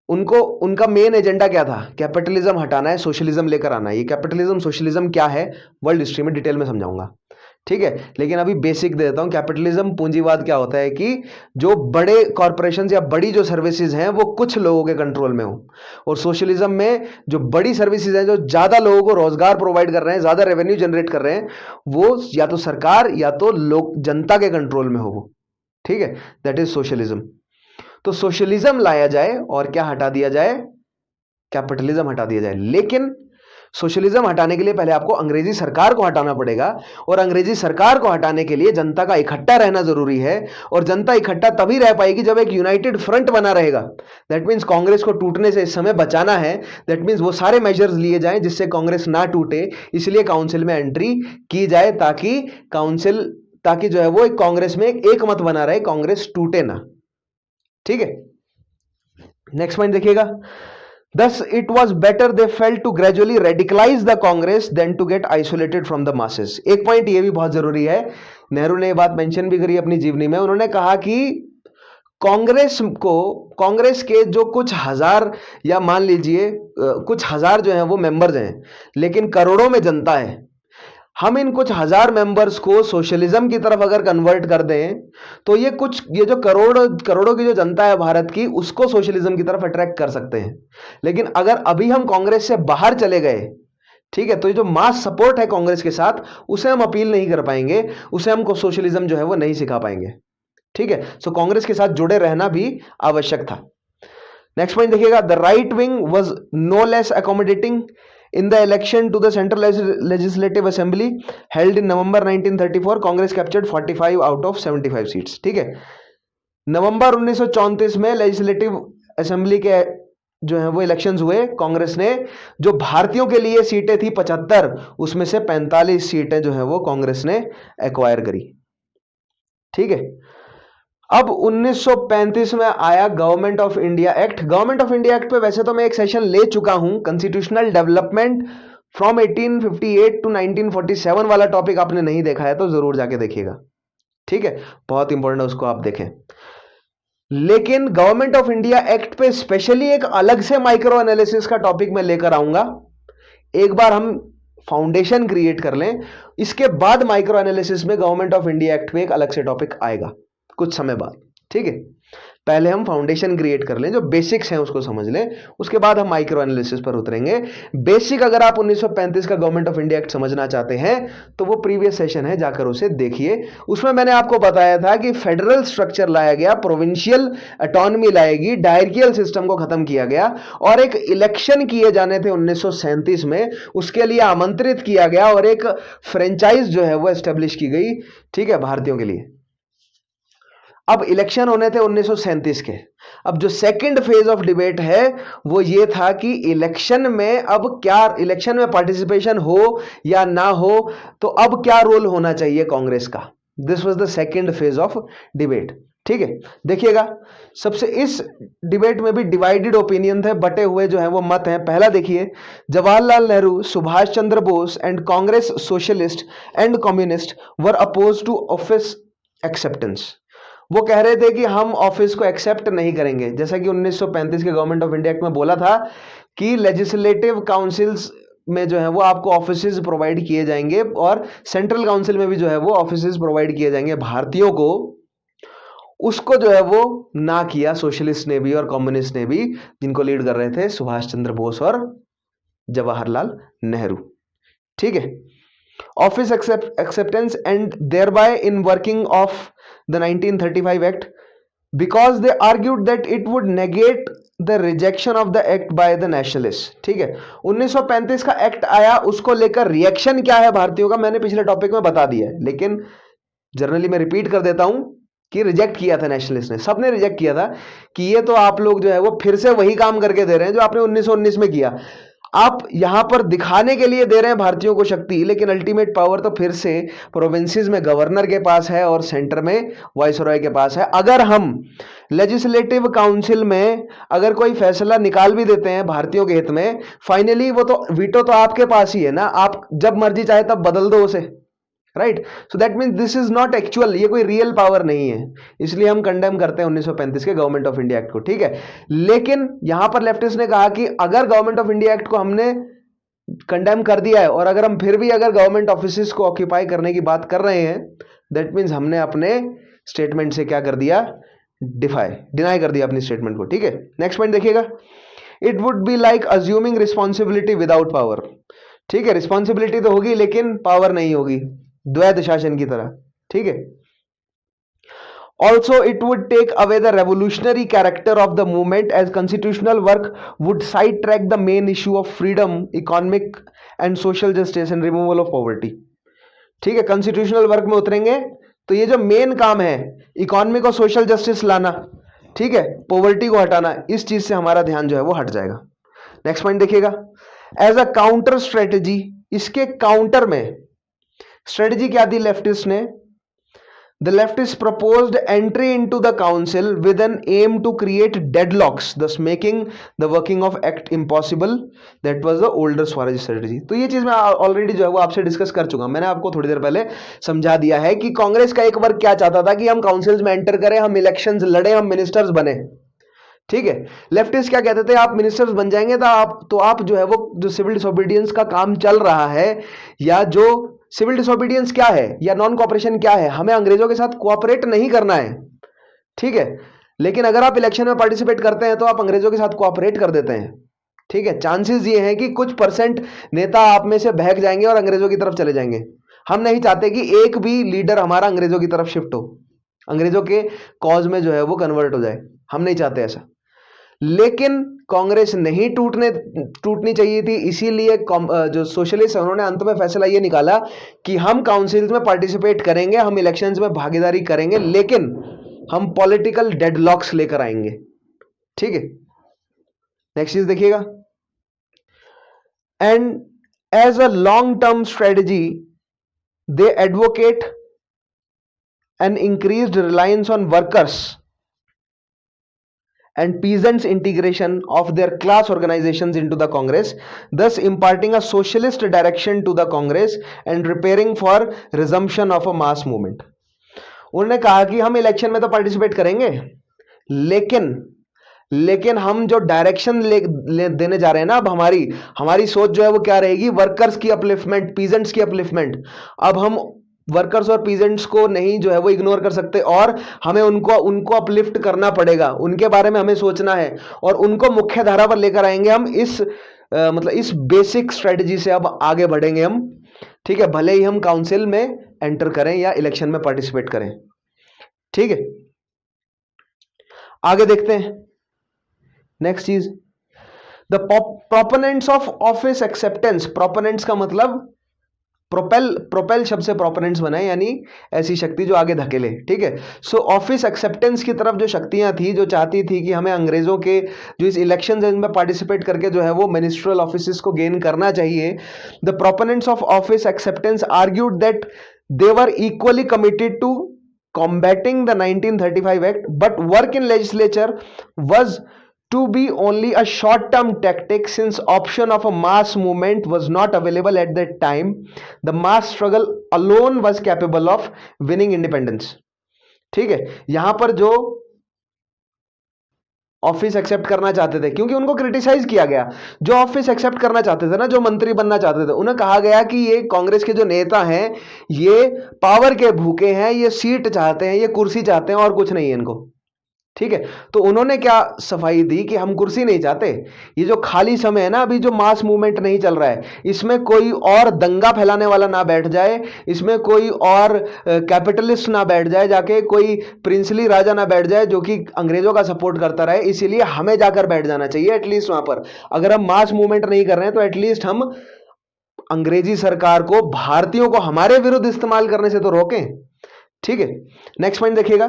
उनका मेन एजेंडा क्या था, कैपिटलिज्म हटाना है, सोशलिज्म लेकर आना है। ये कैपिटलिज्म सोशलिज्म क्या है वर्ल्ड हिस्ट्री में डिटेल में समझाऊंगा। ठीक है, लेकिन अभी बेसिक दे देता हूं। कैपिटलिज्म पूंजीवाद क्या होता है कि जो बड़े कॉर्पोरेशंस या बड़ी जो सर्विसेज हैं वो कुछ लोगों के कंट्रोल में हो, और सोशलिज्म में जो बड़ी सर्विसेज हैं जो ज्यादा लोगों को रोजगार प्रोवाइड कर रहे हैं, ज्यादा रेवेन्यू जनरेट कर रहे हैं, वो या तो सरकार या तो लोग जनता के कंट्रोल में हो वो। ठीक है, दैट इज सोशलिज्म। तो सोशलिज्म लाया जाए और क्या हटा दिया जाए, कैपिटलिज्म हटा दिया जाए। लेकिन सोशलिज्म हटाने के लिए पहले आपको अंग्रेजी सरकार को हटाना पड़ेगा, और अंग्रेजी सरकार को हटाने के लिए जनता का इकट्ठा रहना जरूरी है। और जनता इकट्ठा तभी रह पाएगी जब एक यूनाइटेड फ्रंट बना रहेगा। दैट मीन्स कांग्रेस को टूटने से इस समय बचाना है। दैट मीन्स वो सारे मेजर्स लिए जाएं जिससे कांग्रेस ना टूटे, इसलिए काउंसिल में एंट्री की जाए ताकि जो है वो एक कांग्रेस में एक मत बना रहे, कांग्रेस टूटे ना। ठीक है, नेक्स्ट पॉइंट देखिएगा, thus it was better they felt to gradually radicalize the Congress than to get isolated from the masses। एक पॉइंट ये भी बहुत जरूरी है, नेहरू ने ये बात मेंशन भी करी अपनी जीवनी में। उन्होंने कहा कि कांग्रेस के जो कुछ हजार या मान लीजिए कुछ हजार जो हैं वो मेंबर्स हैं, लेकिन करोड़ों में जनता है। हम इन कुछ हजार मेंबर्स को सोशलिज्म की तरफ अगर कन्वर्ट कर दें तो ये जो करोड़ों की जो जनता है भारत की, उसको सोशलिज्म की तरफ अट्रैक्ट कर सकते हैं। लेकिन अगर अभी हम कांग्रेस से बाहर चले गए, ठीक है, तो ये जो मास सपोर्ट है कांग्रेस के साथ, उसे हम अपील नहीं कर पाएंगे, उसे हमको सोशलिज्म जो है वो नहीं सिखा पाएंगे। ठीक है, सो कांग्रेस के साथ जुड़े रहना भी आवश्यक था। नेक्स्ट पॉइंट देखिएगा, the right wing was no less accommodating in the election to the Central Legislative Assembly held in November 1934, Congress captured 45 out of 75 seats. ठीक है, नवंबर 1934 में लेजिस्लेटिव असेंबली के जो है वो इलेक्शंस हुए। कांग्रेस ने जो भारतीयों के लिए सीटें थी 75, उसमें से 45 सीटें जो है वो कांग्रेस ने एक्वायर करी। ठीक है, अब 1935 में आया government of India act. Government of India act पे वैसे तो मैं एक सेशन ले चुका हूं, कॉन्स्टिट्यूशनल डेवलपमेंट फ्रॉम 1858 टू 1947 वाला टॉपिक आपने नहीं देखा है तो जरूर जाके देखिएगा। ठीक है, बहुत इंपॉर्टेंट है, उसको आप देखें। लेकिन गवर्नमेंट ऑफ इंडिया एक्ट पे स्पेशली एक अलग से माइक्रो एनालिसिस का टॉपिक मैं लेकर आऊंगा। एक बार हम फाउंडेशन क्रिएट कर लें, इसके बाद माइक्रो एनालिसिस में गवर्नमेंट ऑफ इंडिया एक्ट पे एक अलग से टॉपिक आएगा कुछ समय बाद, ठीक है। पहले हम फाउंडेशन क्रिएट कर लें, जो बेसिक्स हैं उसको समझ लें, उसके बाद हम माइक्रो एनालिसिस पर उतरेंगे। बेसिक अगर आप 1935 का गवर्नमेंट ऑफ इंडिया एक्ट समझना चाहते हैं तो वो प्रीवियस सेशन है, जाकर उसे देखिए। उसमें मैंने आपको बताया था कि फेडरल स्ट्रक्चर लाया गया, प्रोविंशियल ऑटोनॉमी लाएगी, डायरकियल सिस्टम को खत्म किया गया और एक इलेक्शन किए जाने थे 1937 में, उसके लिए आमंत्रित किया गया और एक फ्रेंचाइज जो है वो एस्टेब्लिश की गई, ठीक है, भारतीयों के लिए। अब इलेक्शन होने थे 1937 के। अब जो सेकंड फेज ऑफ डिबेट है वो ये था कि इलेक्शन में अब क्या, इलेक्शन में पार्टिसिपेशन हो या ना हो, तो अब क्या रोल होना चाहिए कांग्रेस का। This was the second phase of debate, ठीक है। देखिएगा, सबसे इस डिबेट में भी डिवाइडेड ओपिनियन थे, बटे हुए जो है वो मत हैं। पहला देखिए, Jawaharlal Nehru, Subhas Chandra Bose and Congress socialist and communist were opposed to office acceptance. वो कह रहे थे कि हम ऑफिस को एक्सेप्ट नहीं करेंगे, जैसा कि 1935 के गवर्नमेंट ऑफ इंडिया एक्ट में बोला था कि लेजिस्लेटिव काउंसिल्स में जो है वो आपको ऑफिसेज प्रोवाइड किए जाएंगे और सेंट्रल काउंसिल में भी जो है वो ऑफिसेज प्रोवाइड किए जाएंगे भारतीयों को। उसको जो है वो ना किया सोशलिस्ट ने भी और कम्युनिस्ट ने भी, जिनको लीड कर रहे थे सुभाष चंद्र बोस और जवाहरलाल नेहरू, ठीक है। Office acceptance and thereby in working of the 1935 act because they argued that it would negate the rejection of the act by the nationalists, ठीक है। 1935 का एक्ट आया, उसको लेकर रिएक्शन क्या है भारतीयों का मैंने पिछले टॉपिक में बता दिया है, लेकिन जनरली मैं रिपीट कर देता हूं कि रिजेक्ट किया था नेशनलिस्ट ने, सबने रिजेक्ट किया था कि ये तो आप लोग जो है वो फिर से वही काम करके दे रहे हैं जो आपने 1919 में किया। आप यहां पर दिखाने के लिए दे रहे हैं भारतीयों को शक्ति, लेकिन अल्टीमेट पावर तो फिर से प्रोविंसेस में गवर्नर के पास है और सेंटर में वाइसरॉय के पास है। अगर हम लेजिस्लेटिव काउंसिल में अगर कोई फैसला निकाल भी देते हैं भारतीयों के हित में, फाइनली वो तो वीटो तो आपके पास ही है ना, आप जब मर्जी चाहे तब बदल दो उसे, right. So that means this is not actual, ये कोई रियल पावर नहीं है, इसलिए हम कंडेम करते हैं 1935 के गवर्नमेंट ऑफ इंडिया एक्ट को, ठीक है। लेकिन यहां पर लेफ्टिस्ट ने कहा कि अगर गवर्नमेंट ऑफ इंडिया एक्ट को हमने कंडेम कर दिया है और अगर हम फिर भी अगर गवर्नमेंट ऑफिस को ऑक्यूपाई करने की बात कर रहे हैं, दैट मीन्स हमने अपने स्टेटमेंट से क्या कर दिया, डिनाई कर दिया अपनी स्टेटमेंट को, ठीक है। नेक्स्ट पॉइंट देखिएगा, it would be like assuming responsibility without power, ठीक है। रिस्पॉन्सिबिलिटी तो होगी लेकिन पावर नहीं होगी, द्वैध शासन की तरह, ठीक है। Also it would take away the revolutionary character of the movement as constitutional work would side track the main issue of freedom, economic and social justice and removal of poverty, ठीक है। Constitutional work में उतरेंगे तो ये जो main काम है economic और सोशल जस्टिस लाना, ठीक है, पॉवर्टी को हटाना, इस चीज से हमारा ध्यान जो है वो हट जाएगा। नेक्स्ट पॉइंट देखिएगा, एज अ काउंटर स्ट्रेटेजी, इसके काउंटर में स्ट्रेटेजी क्या दी लेफ्टिस्ट ने, the leftist proposed entry into the council with an aim to create deadlocks, thus making the working of act impossible. That was the older Swaraj strategy. तो ये चीज मैं already जो है वो आपसे डिस्कस कर चुका, मैंने आपको थोड़ी देर पहले समझा दिया है कि कांग्रेस का एक वर्ग क्या चाहता था कि हम काउंसिल्स में एंटर करें, हम इलेक्शंस लड़े, हम मिनिस्टर्स बने, ठीक है। लेफ्टिस्ट क्या कहते थे, आप मिनिस्टर्स बन जाएंगे तो आप जो है वो जो सिविल डिसोबीडियंस का काम चल रहा है, या जो सिविल डिसोबीडियंस क्या है या नॉन कोऑपरेशन क्या है, हमें अंग्रेजों के साथ कोऑपरेट नहीं करना है, ठीक है। लेकिन अगर आप इलेक्शन में पार्टिसिपेट करते हैं तो आप अंग्रेजों के साथ कोऑपरेट कर देते हैं, ठीक है। चांसेस ये हैं कि कुछ परसेंट नेता आप में से बहक जाएंगे और अंग्रेजों की तरफ चले जाएंगे। हम नहीं चाहते कि एक भी लीडर हमारा अंग्रेजों की तरफ शिफ्ट हो, अंग्रेजों के कॉज में जो है वो कन्वर्ट हो जाए, हम नहीं चाहते ऐसा। लेकिन कांग्रेस नहीं टूटनी चाहिए थी, इसीलिए जो सोशलिस्ट है उन्होंने अंत में फैसला ये निकाला कि हम काउंसिल्स में पार्टिसिपेट करेंगे, हम इलेक्शंस में भागीदारी करेंगे, लेकिन हम पॉलिटिकल डेडलॉक्स लेकर आएंगे, ठीक है। नेक्स्ट चीज देखिएगा, and as a long term strategy they advocate an increased reliance on workers and peasants integration of their class organizations into the Congress, thus imparting a socialist direction to the Congress and preparing for resumption of a mass movement. उन्होंने कहा कि हम election में तो participate करेंगे, लेकिन हम जो डायरेक्शन देने जा रहे हैं ना, अब हमारी सोच जो है वो क्या रहेगी, वर्कर्स की अपलिफ्टमेंट, पीजेंट्स की अपलिफ्टमेंट। अब हम वर्कर्स और पीजेंट्स को नहीं जो है वो इग्नोर कर सकते, और हमें उनको अपलिफ्ट करना पड़ेगा, उनके बारे में हमें सोचना है और उनको मुख्य धारा पर लेकर आएंगे हम। मतलब इस बेसिक स्ट्रेटजी से अब आगे बढ़ेंगे हम, ठीक है, भले ही हम काउंसिल में एंटर करें या इलेक्शन में पार्टिसिपेट करें। ठीक है, आगे देखते हैं नेक्स्ट चीज, the proponents of office acceptance. Proponents का मतलब प्रोपेल शब्द से प्रोपोनेंट्स बनाए, यानी ऐसी शक्ति जो आगे धकेले। ठीक है, सो ऑफिस एक्सेप्टेंस की तरफ जो शक्तियां थी, जो चाहती थी कि हमें अंग्रेजों के जो इस इलेक्शन में पार्टिसिपेट करके जो है वो मिनिस्ट्रियल ऑफिसेस को गेन करना चाहिए, the proponents of office acceptance argued that they were equally committed to combating the 1935 act, but work in legislature was to be only a short-term tactic, since option of a mass movement was not available at that time. The mass struggle alone was capable of winning independence. ठीक है, यहां पर जो office accept करना चाहते थे, क्योंकि उनको क्रिटिसाइज किया गया, जो ऑफिस एक्सेप्ट करना चाहते थे ना, जो मंत्री बनना चाहते थे, उन्हें कहा गया कि ये कांग्रेस के जो नेता हैं ये पावर के भूखे हैं, ये सीट चाहते हैं, ये कुर्सी चाहते हैं और कुछ नहीं है इनको। ठीक है, तो उन्होंने क्या सफाई दी कि हम कुर्सी नहीं चाहते, ये जो खाली समय है ना, अभी जो मास मूवमेंट नहीं चल रहा है, इसमें कोई और दंगा फैलाने वाला ना बैठ जाए, इसमें कोई और कैपिटलिस्ट ना बैठ जाए, जाके कोई प्रिंसली राजा ना बैठ जाए जो कि अंग्रेजों का सपोर्ट करता रहे, इसीलिए हमें जाकर बैठ जाना चाहिए एटलीस्ट वहां पर। अगर हम मास मूवमेंट नहीं कर रहे हैं तो एटलीस्ट हम अंग्रेजी सरकार को, भारतीयों को हमारे विरुद्ध इस्तेमाल करने से तो रोकें। ठीक है, नेक्स्ट पॉइंट देखिएगा,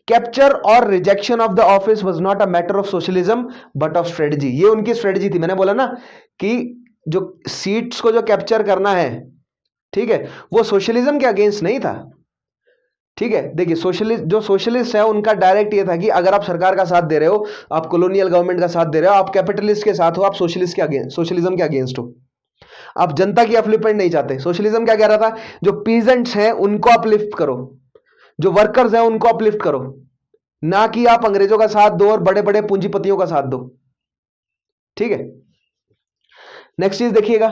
कैप्चर और rejection of the office was not a matter of socialism but of strategy. ये उनकी स्ट्रेटजी थी, मैंने बोला ना कि जो सीट्स को जो कैप्चर करना है, ठीक है, वो सोशलिज्म के अगेंस्ट नहीं था। ठीक है, देखिए सोशलिस्ट है उनका डायरेक्ट ये था कि अगर आप सरकार का साथ दे रहे हो, आप कॉलोनियल गवर्नमेंट का साथ दे रहे हो, आप कैपिटलिस्ट के साथ हो, आप सोशलिज्म के अगेंस्ट हो, आप जनता की अपलिफ्टमेंट नहीं चाहते। सोशलिज्म क्या कह रहा था, जो पीजेंट्स हैं उनको अपलिफ्ट करो, जो वर्कर्स हैं उनको अपलिफ्ट करो, ना कि आप अंग्रेजों का साथ दो और बड़े बड़े पूंजीपतियों का साथ दो। ठीक है, नेक्स्ट चीज देखिएगा,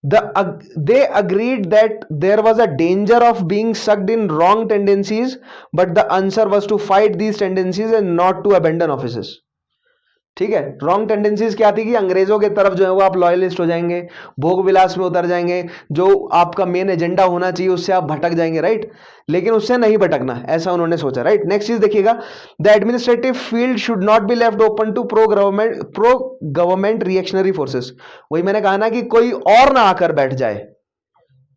they agreed that there was a danger of being sucked in wrong tendencies, but the answer was to fight these tendencies and not to abandon offices. ठीक है, रॉन्ग टेंडेंसीज क्या थी कि अंग्रेजों के तरफ जो है वो आप लॉयलिस्ट हो जाएंगे, भोग विलास में उतर जाएंगे, जो आपका मेन एजेंडा होना चाहिए उससे आप भटक जाएंगे, राइट, लेकिन उससे नहीं भटकना, ऐसा उन्होंने सोचा, राइट। नेक्स्ट चीज देखिएगा, the administrative field should not be left open to pro government reactionary forces. वही मैंने कहा ना कि कोई और ना आकर बैठ जाए,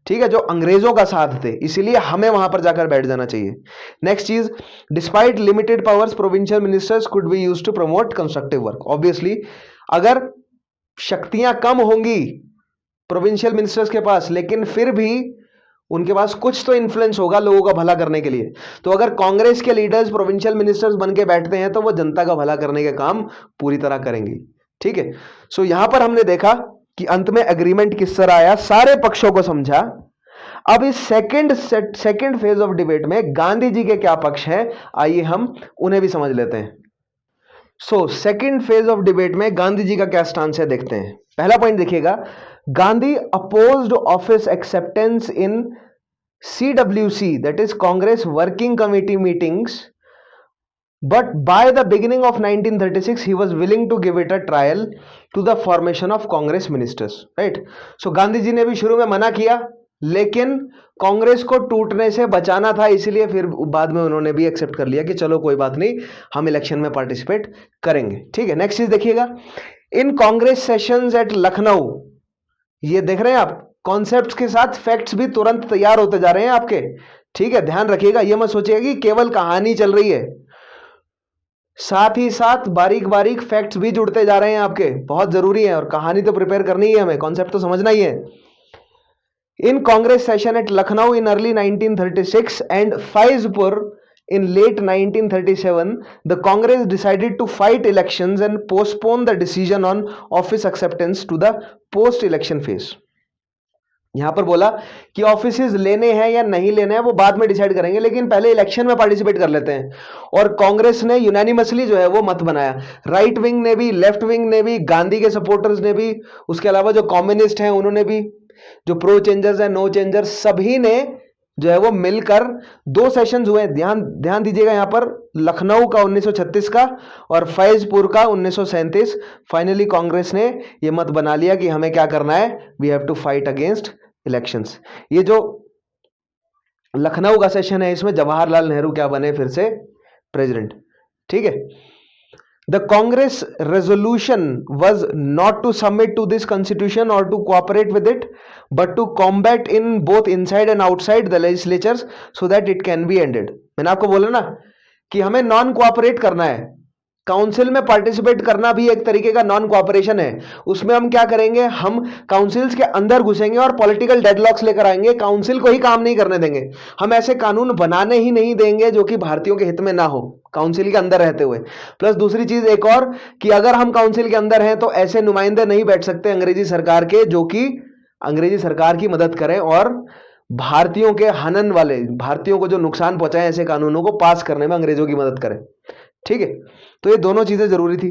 ठीक है, जो अंग्रेजों का साथ थे, इसीलिए हमें वहां पर जाकर बैठ जाना चाहिए। नेक्स्ट चीज, despite limited powers provincial ministers could be used to promote constructive work. Obviously अगर शक्तियां कम होंगी प्रोविंशियल मिनिस्टर्स के पास, लेकिन फिर भी उनके पास कुछ तो इन्फ्लुएंस होगा लोगों का भला करने के लिए, तो अगर कांग्रेस के लीडर्स प्रोविंशियल मिनिस्टर्स बन के बैठते हैं तो वो जनता का भला करने के काम पूरी तरह करेंगे। ठीक है, सो यहां पर हमने देखा कि अंत में एग्रीमेंट किस तरह आया, सारे पक्षों को समझा। अब इस सेकंड फेज ऑफ डिबेट में गांधी जी के क्या पक्ष हैं, आइए हम उन्हें भी समझ लेते हैं। So second phase of debate में गांधी जी का क्या स्टांस है देखते हैं। पहला पॉइंट देखिएगा, Gandhi opposed office acceptance in CWC, that is Congress Working Committee meetings, but by the beginning of 1936 he was willing to give it a trial to the formation of Congress ministers, right? So Gandhi ji ने भी शुरू में मना किया, लेकिन कांग्रेस को टूटने से बचाना था, इसीलिए फिर बाद में उन्होंने भी एक्सेप्ट कर लिया कि चलो कोई बात नहीं, हम इलेक्शन में पार्टिसिपेट करेंगे। ठीक है, नेक्स्ट चीज देखिएगा, इन कांग्रेस सेशंस एट लखनऊ, ये देख रहे हैं आप, कॉन्सेप्ट्स के साथ फैक्ट्स भी तुरंत तैयार होते जा रहे हैं आपके। ठीक है, ध्यान रखिएगा, ये मत सोचिएगा कि केवल कहानी चल रही है, साथ ही साथ बारीक बारीक फैक्ट्स भी जुड़ते जा रहे हैं आपके, बहुत जरूरी है, और कहानी तो प्रिपेयर करनी ही है हमें, कॉन्सेप्ट तो समझना ही है। In Congress session at Lucknow in early 1936 एंड Faizpur in late 1937, the Congress decided to fight elections and postpone the decision on office acceptance to the post-election phase. यहां पर बोला कि ऑफिसेज लेने हैं या नहीं लेने हैं वो बाद में डिसाइड करेंगे, लेकिन पहले इलेक्शन में पार्टिसिपेट कर लेते हैं। और कांग्रेस ने यूनानिमसली जो है वो मत बनाया, राइट विंग ने भी, लेफ्ट विंग ने भी, गांधी के सपोर्टर्स ने भी, उसके अलावा जो कम्युनिस्ट हैं उन्होंने भी, जो प्रो चेंजर्स है, नो चेंजर्स, सभी ने जो है वो मिलकर 2 सेशंस हुए। ध्यान ध्यान दीजिएगा यहां पर, लखनऊ का 1936 का और फैजपुर का 1937। फाइनली कांग्रेस ने यह मत बना लिया कि हमें क्या करना है, we have to fight against elections. ये जो लखनऊ का सेशन है इसमें जवाहरलाल नेहरू क्या बने फिर से प्रेसिडेंट। ठीक है, the Congress resolution was not to submit to this constitution or to cooperate with it, but to combat in both inside and outside the legislatures so that it can be ended। मैंने आपको बोला ना कि हमें non cooperate करना है, council में participate करना भी एक तरीके का नॉन कोऑपरेशन है। उसमें हम क्या करेंगे, हम काउंसिल्स के अंदर घुसेंगे और पॉलिटिकल डेडलॉक्स लेकर आएंगे, काउंसिल को ही काम नहीं करने देंगे। हम ऐसे कानून बनाने ही नहीं देंगे जो कि भारतीयों के हित में ना हो काउंसिल के अंदर रहते हुए। प्लस दूसरी चीज एक और कि अगर हम काउंसिल के अंदर हैं तो ऐसे नुमाइंदे नहीं बैठ सकते अंग्रेजी सरकार के जो कि अंग्रेजी सरकार की मदद करें और भारतीयों के हनन वाले, भारतीयों को जो नुकसान पहुंचाए ऐसे कानूनों को पास करने में अंग्रेजों की मदद करें। ठीक है, तो ये दोनों चीजें जरूरी थी।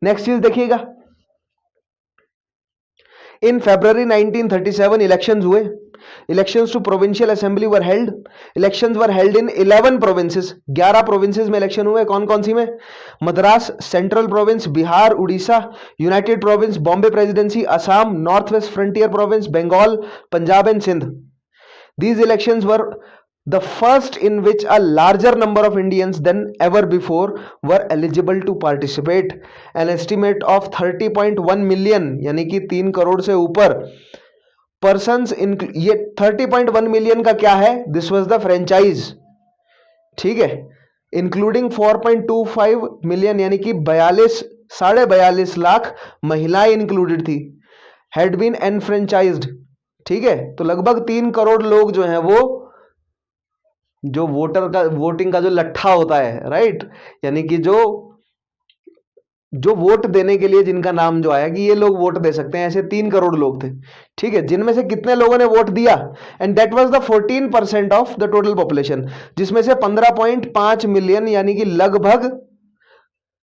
नेक्स्ट चीज देखिएगा, इन फरवरी 1937 इलेक्शंस हुए। Elections to provincial assembly were held. Elections were held in 11 provinces. 11 provinces में इलेक्शन हुए। कौन कौन सी में? Madras, central province, Bihar, Orissa, united province, Bombay presidency, Assam, north west frontier province, Bengal, Punjab and Sindh. These elections were the first in which a larger number of Indians than ever before were eligible to participate. An estimate of 30.1 million यानी कि 3 करोड़ से ऊपर persons in ये 30.1 million का क्या है? This was the franchise। ठीक है, इंक्लूडिंग 4.25 मिलियन यानी कि 42.5 लाख महिलाएं इंक्लूडेड थी, हैड बीन एनफ्रेंचाइज्ड। ठीक है, तो लगभग 3 करोड़ लोग जो हैं वो, जो वोटिंग का जो लट्ठा होता है, राइट, यानी कि जो वोट देने के लिए जिनका नाम जो आया कि ये लोग वोट दे सकते हैं, ऐसे 3 करोड़ लोग थे। ठीक है, जिनमें से कितने लोगों ने वोट दिया? And that was the 14% of the total population, जिसमें से 15.5 मिलियन यानी कि लगभग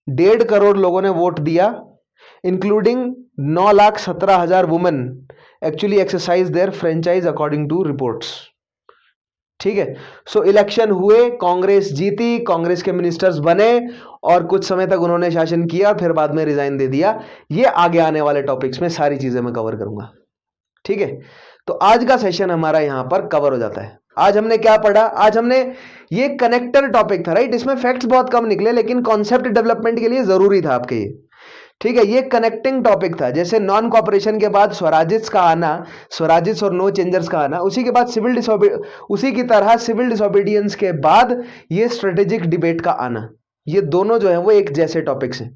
1.5 करोड़ लोगों ने वोट दिया, including 9,17,000 women actually exercise their franchise according to reports. ठीक है, सो इलेक्शन हुए, कांग्रेस जीती, कांग्रेस के मिनिस्टर्स बने और कुछ समय तक उन्होंने शासन किया, फिर बाद में रिजाइन दे दिया। ये आगे आने वाले टॉपिक्स में सारी चीजें मैं कवर करूंगा। ठीक है, तो आज का सेशन हमारा यहां पर कवर हो जाता है। आज हमने क्या पढ़ा? आज हमने ये कनेक्टर टॉपिक था, राइट, इसमें फैक्ट्स बहुत कम निकले लेकिन कॉन्सेप्ट डेवलपमेंट के लिए जरूरी था आपके ये। ठीक है, ये कनेक्टिंग टॉपिक था। जैसे नॉन कॉपरेशन के बाद स्वराजित्स का आना, स्वराजित्स और नो चेंजर्स का आना, उसी के बाद उसी की तरह सिविल डिसोबीडियंस के बाद ये स्ट्रेटेजिक डिबेट का आना, ये दोनों जो है वो एक जैसे टॉपिक्स हैं।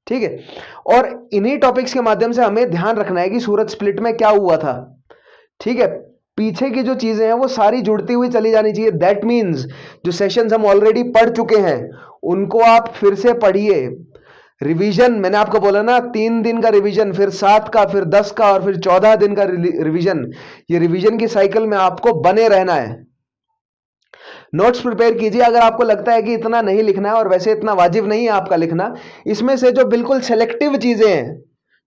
ठीक है, और इन्हीं टॉपिक्स के माध्यम से हमें ध्यान रखना है कि सूरत स्प्लिट में क्या हुआ था। ठीक है, पीछे की जो चीजें हैं वो सारी जुड़ती हुई चली जानी चाहिए। दैट मीन्स जो सेशंस हम ऑलरेडी पढ़ चुके हैं उनको आप फिर से पढ़िए। रिवीजन, मैंने आपको बोला ना 3 दिन का रिवीजन, फिर 7 का, फिर 10 का और फिर 14 दिन का रिवीजन। ये रिवीजन की साइकिल में आपको बने रहना है। नोट्स प्रिपेयर कीजिए। अगर आपको लगता है कि इतना नहीं लिखना है, और वैसे इतना वाजिब नहीं है आपका लिखना, इसमें से जो बिल्कुल सेलेक्टिव चीजें हैं,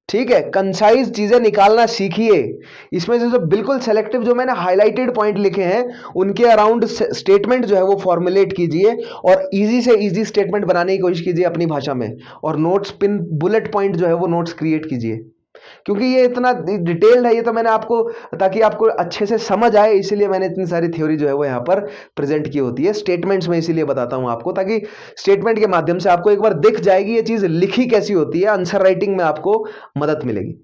ठीक है, कंसाइज चीजें निकालना सीखिए। इसमें से जो बिल्कुल सेलेक्टिव, जो मैंने हाईलाइटेड पॉइंट लिखे हैं, उनके अराउंड स्टेटमेंट जो है वो फॉर्मुलेट कीजिए और इजी से इजी स्टेटमेंट बनाने की कोशिश कीजिए अपनी भाषा में। और नोट्स, पिन बुलेट पॉइंट जो है वो नोट्स क्रिएट कीजिए, क्योंकि ये इतना डिटेल्ड है। ये तो मैंने आपको, ताकि आपको अच्छे से समझ आए, इसीलिए मैंने इतनी सारी थ्योरी जो है वो यहाँ पर प्रेजेंट की होती है स्टेटमेंट्स में। इसीलिए बताता हूँ आपको, ताकि स्टेटमेंट के माध्यम से आपको एक बार दिख जाएगी ये चीज लिखी कैसी होती है। आंसर राइटिंग में आपको मदद मिलेगी।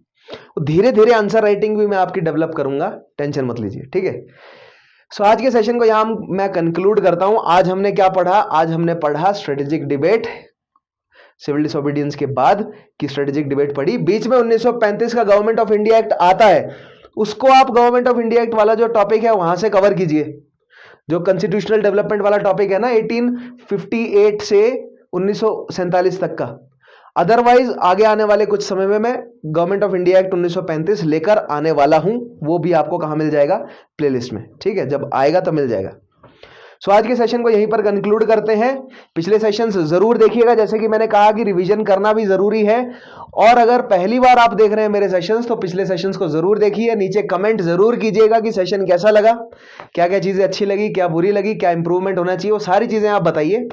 धीरे धीरे आंसर राइटिंग भी मैं आपकी डेवलप करूंगा, टेंशन मत लीजिए। ठीक है, सो आज के सेशन को यहाँ मैं कंक्लूड करता हूं। आज हमने क्या पढ़ा? आज हमने पढ़ा स्ट्रेटेजिक डिबेट, सिविल डिसोबीडियंस के बाद की स्ट्रेटेजिक डिबेट पढ़ी। बीच में 1935 का गवर्नमेंट ऑफ इंडिया एक्ट आता है, उसको आप गवर्नमेंट ऑफ इंडिया एक्ट वाला जो टॉपिक है वहां से कवर कीजिए। जो कॉन्स्टिट्यूशनल डेवलपमेंट वाला टॉपिक है ना 1858 से 1947 तक का, अदरवाइज आगे आने वाले कुछ समय में मैं गवर्नमेंट ऑफ इंडिया एक्ट 1935 लेकर आने वाला हूं, वो भी आपको कहां मिल जाएगा, प्लेलिस्ट में, ठीक है, जब आएगा तो मिल जाएगा। सो आज के सेशन को यहीं पर कंक्लूड करते हैं। पिछले सेशंस जरूर देखिएगा, जैसे कि मैंने कहा कि रिवीजन करना भी जरूरी है, और अगर पहली बार आप देख रहे हैं मेरे सेशंस तो पिछले सेशंस को जरूर देखिए। नीचे कमेंट जरूर कीजिएगा कि सेशन कैसा लगा, क्या क्या चीजें अच्छी लगी, क्या बुरी लगी, क्या इंप्रूवमेंट होना चाहिए, वो सारी चीजें आप बताइए,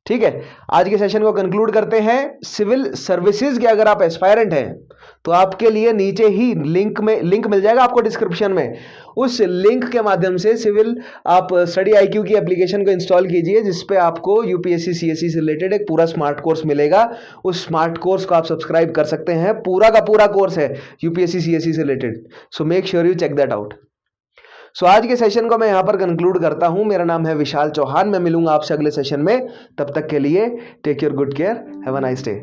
ठीक है। आज के सेशन को कंक्लूड करते हैं। सिविल सर्विसेज के अगर आप एस्पायरेंट हैं तो आपके लिए नीचे ही लिंक मिल जाएगा आपको डिस्क्रिप्शन में, उस लिंक के माध्यम से सिविल आप स्टडी आईक्यू की एप्लीकेशन को इंस्टॉल कीजिए, जिसपे आपको यूपीएससी सीएससी से रिलेटेड एक पूरा स्मार्ट कोर्स मिलेगा। उस स्मार्ट कोर्स को आप सब्सक्राइब कर सकते हैं, पूरा का पूरा कोर्स है यूपीएससी सीएससी से रिलेटेड। So make sure you check that out. So आज के सेशन को मैं यहां पर कंक्लूड करता हूं। मेरा नाम है विशाल चौहान, मैं मिलूंगा आपसे अगले सेशन में। तब तक के लिए take your good care, have a nice day.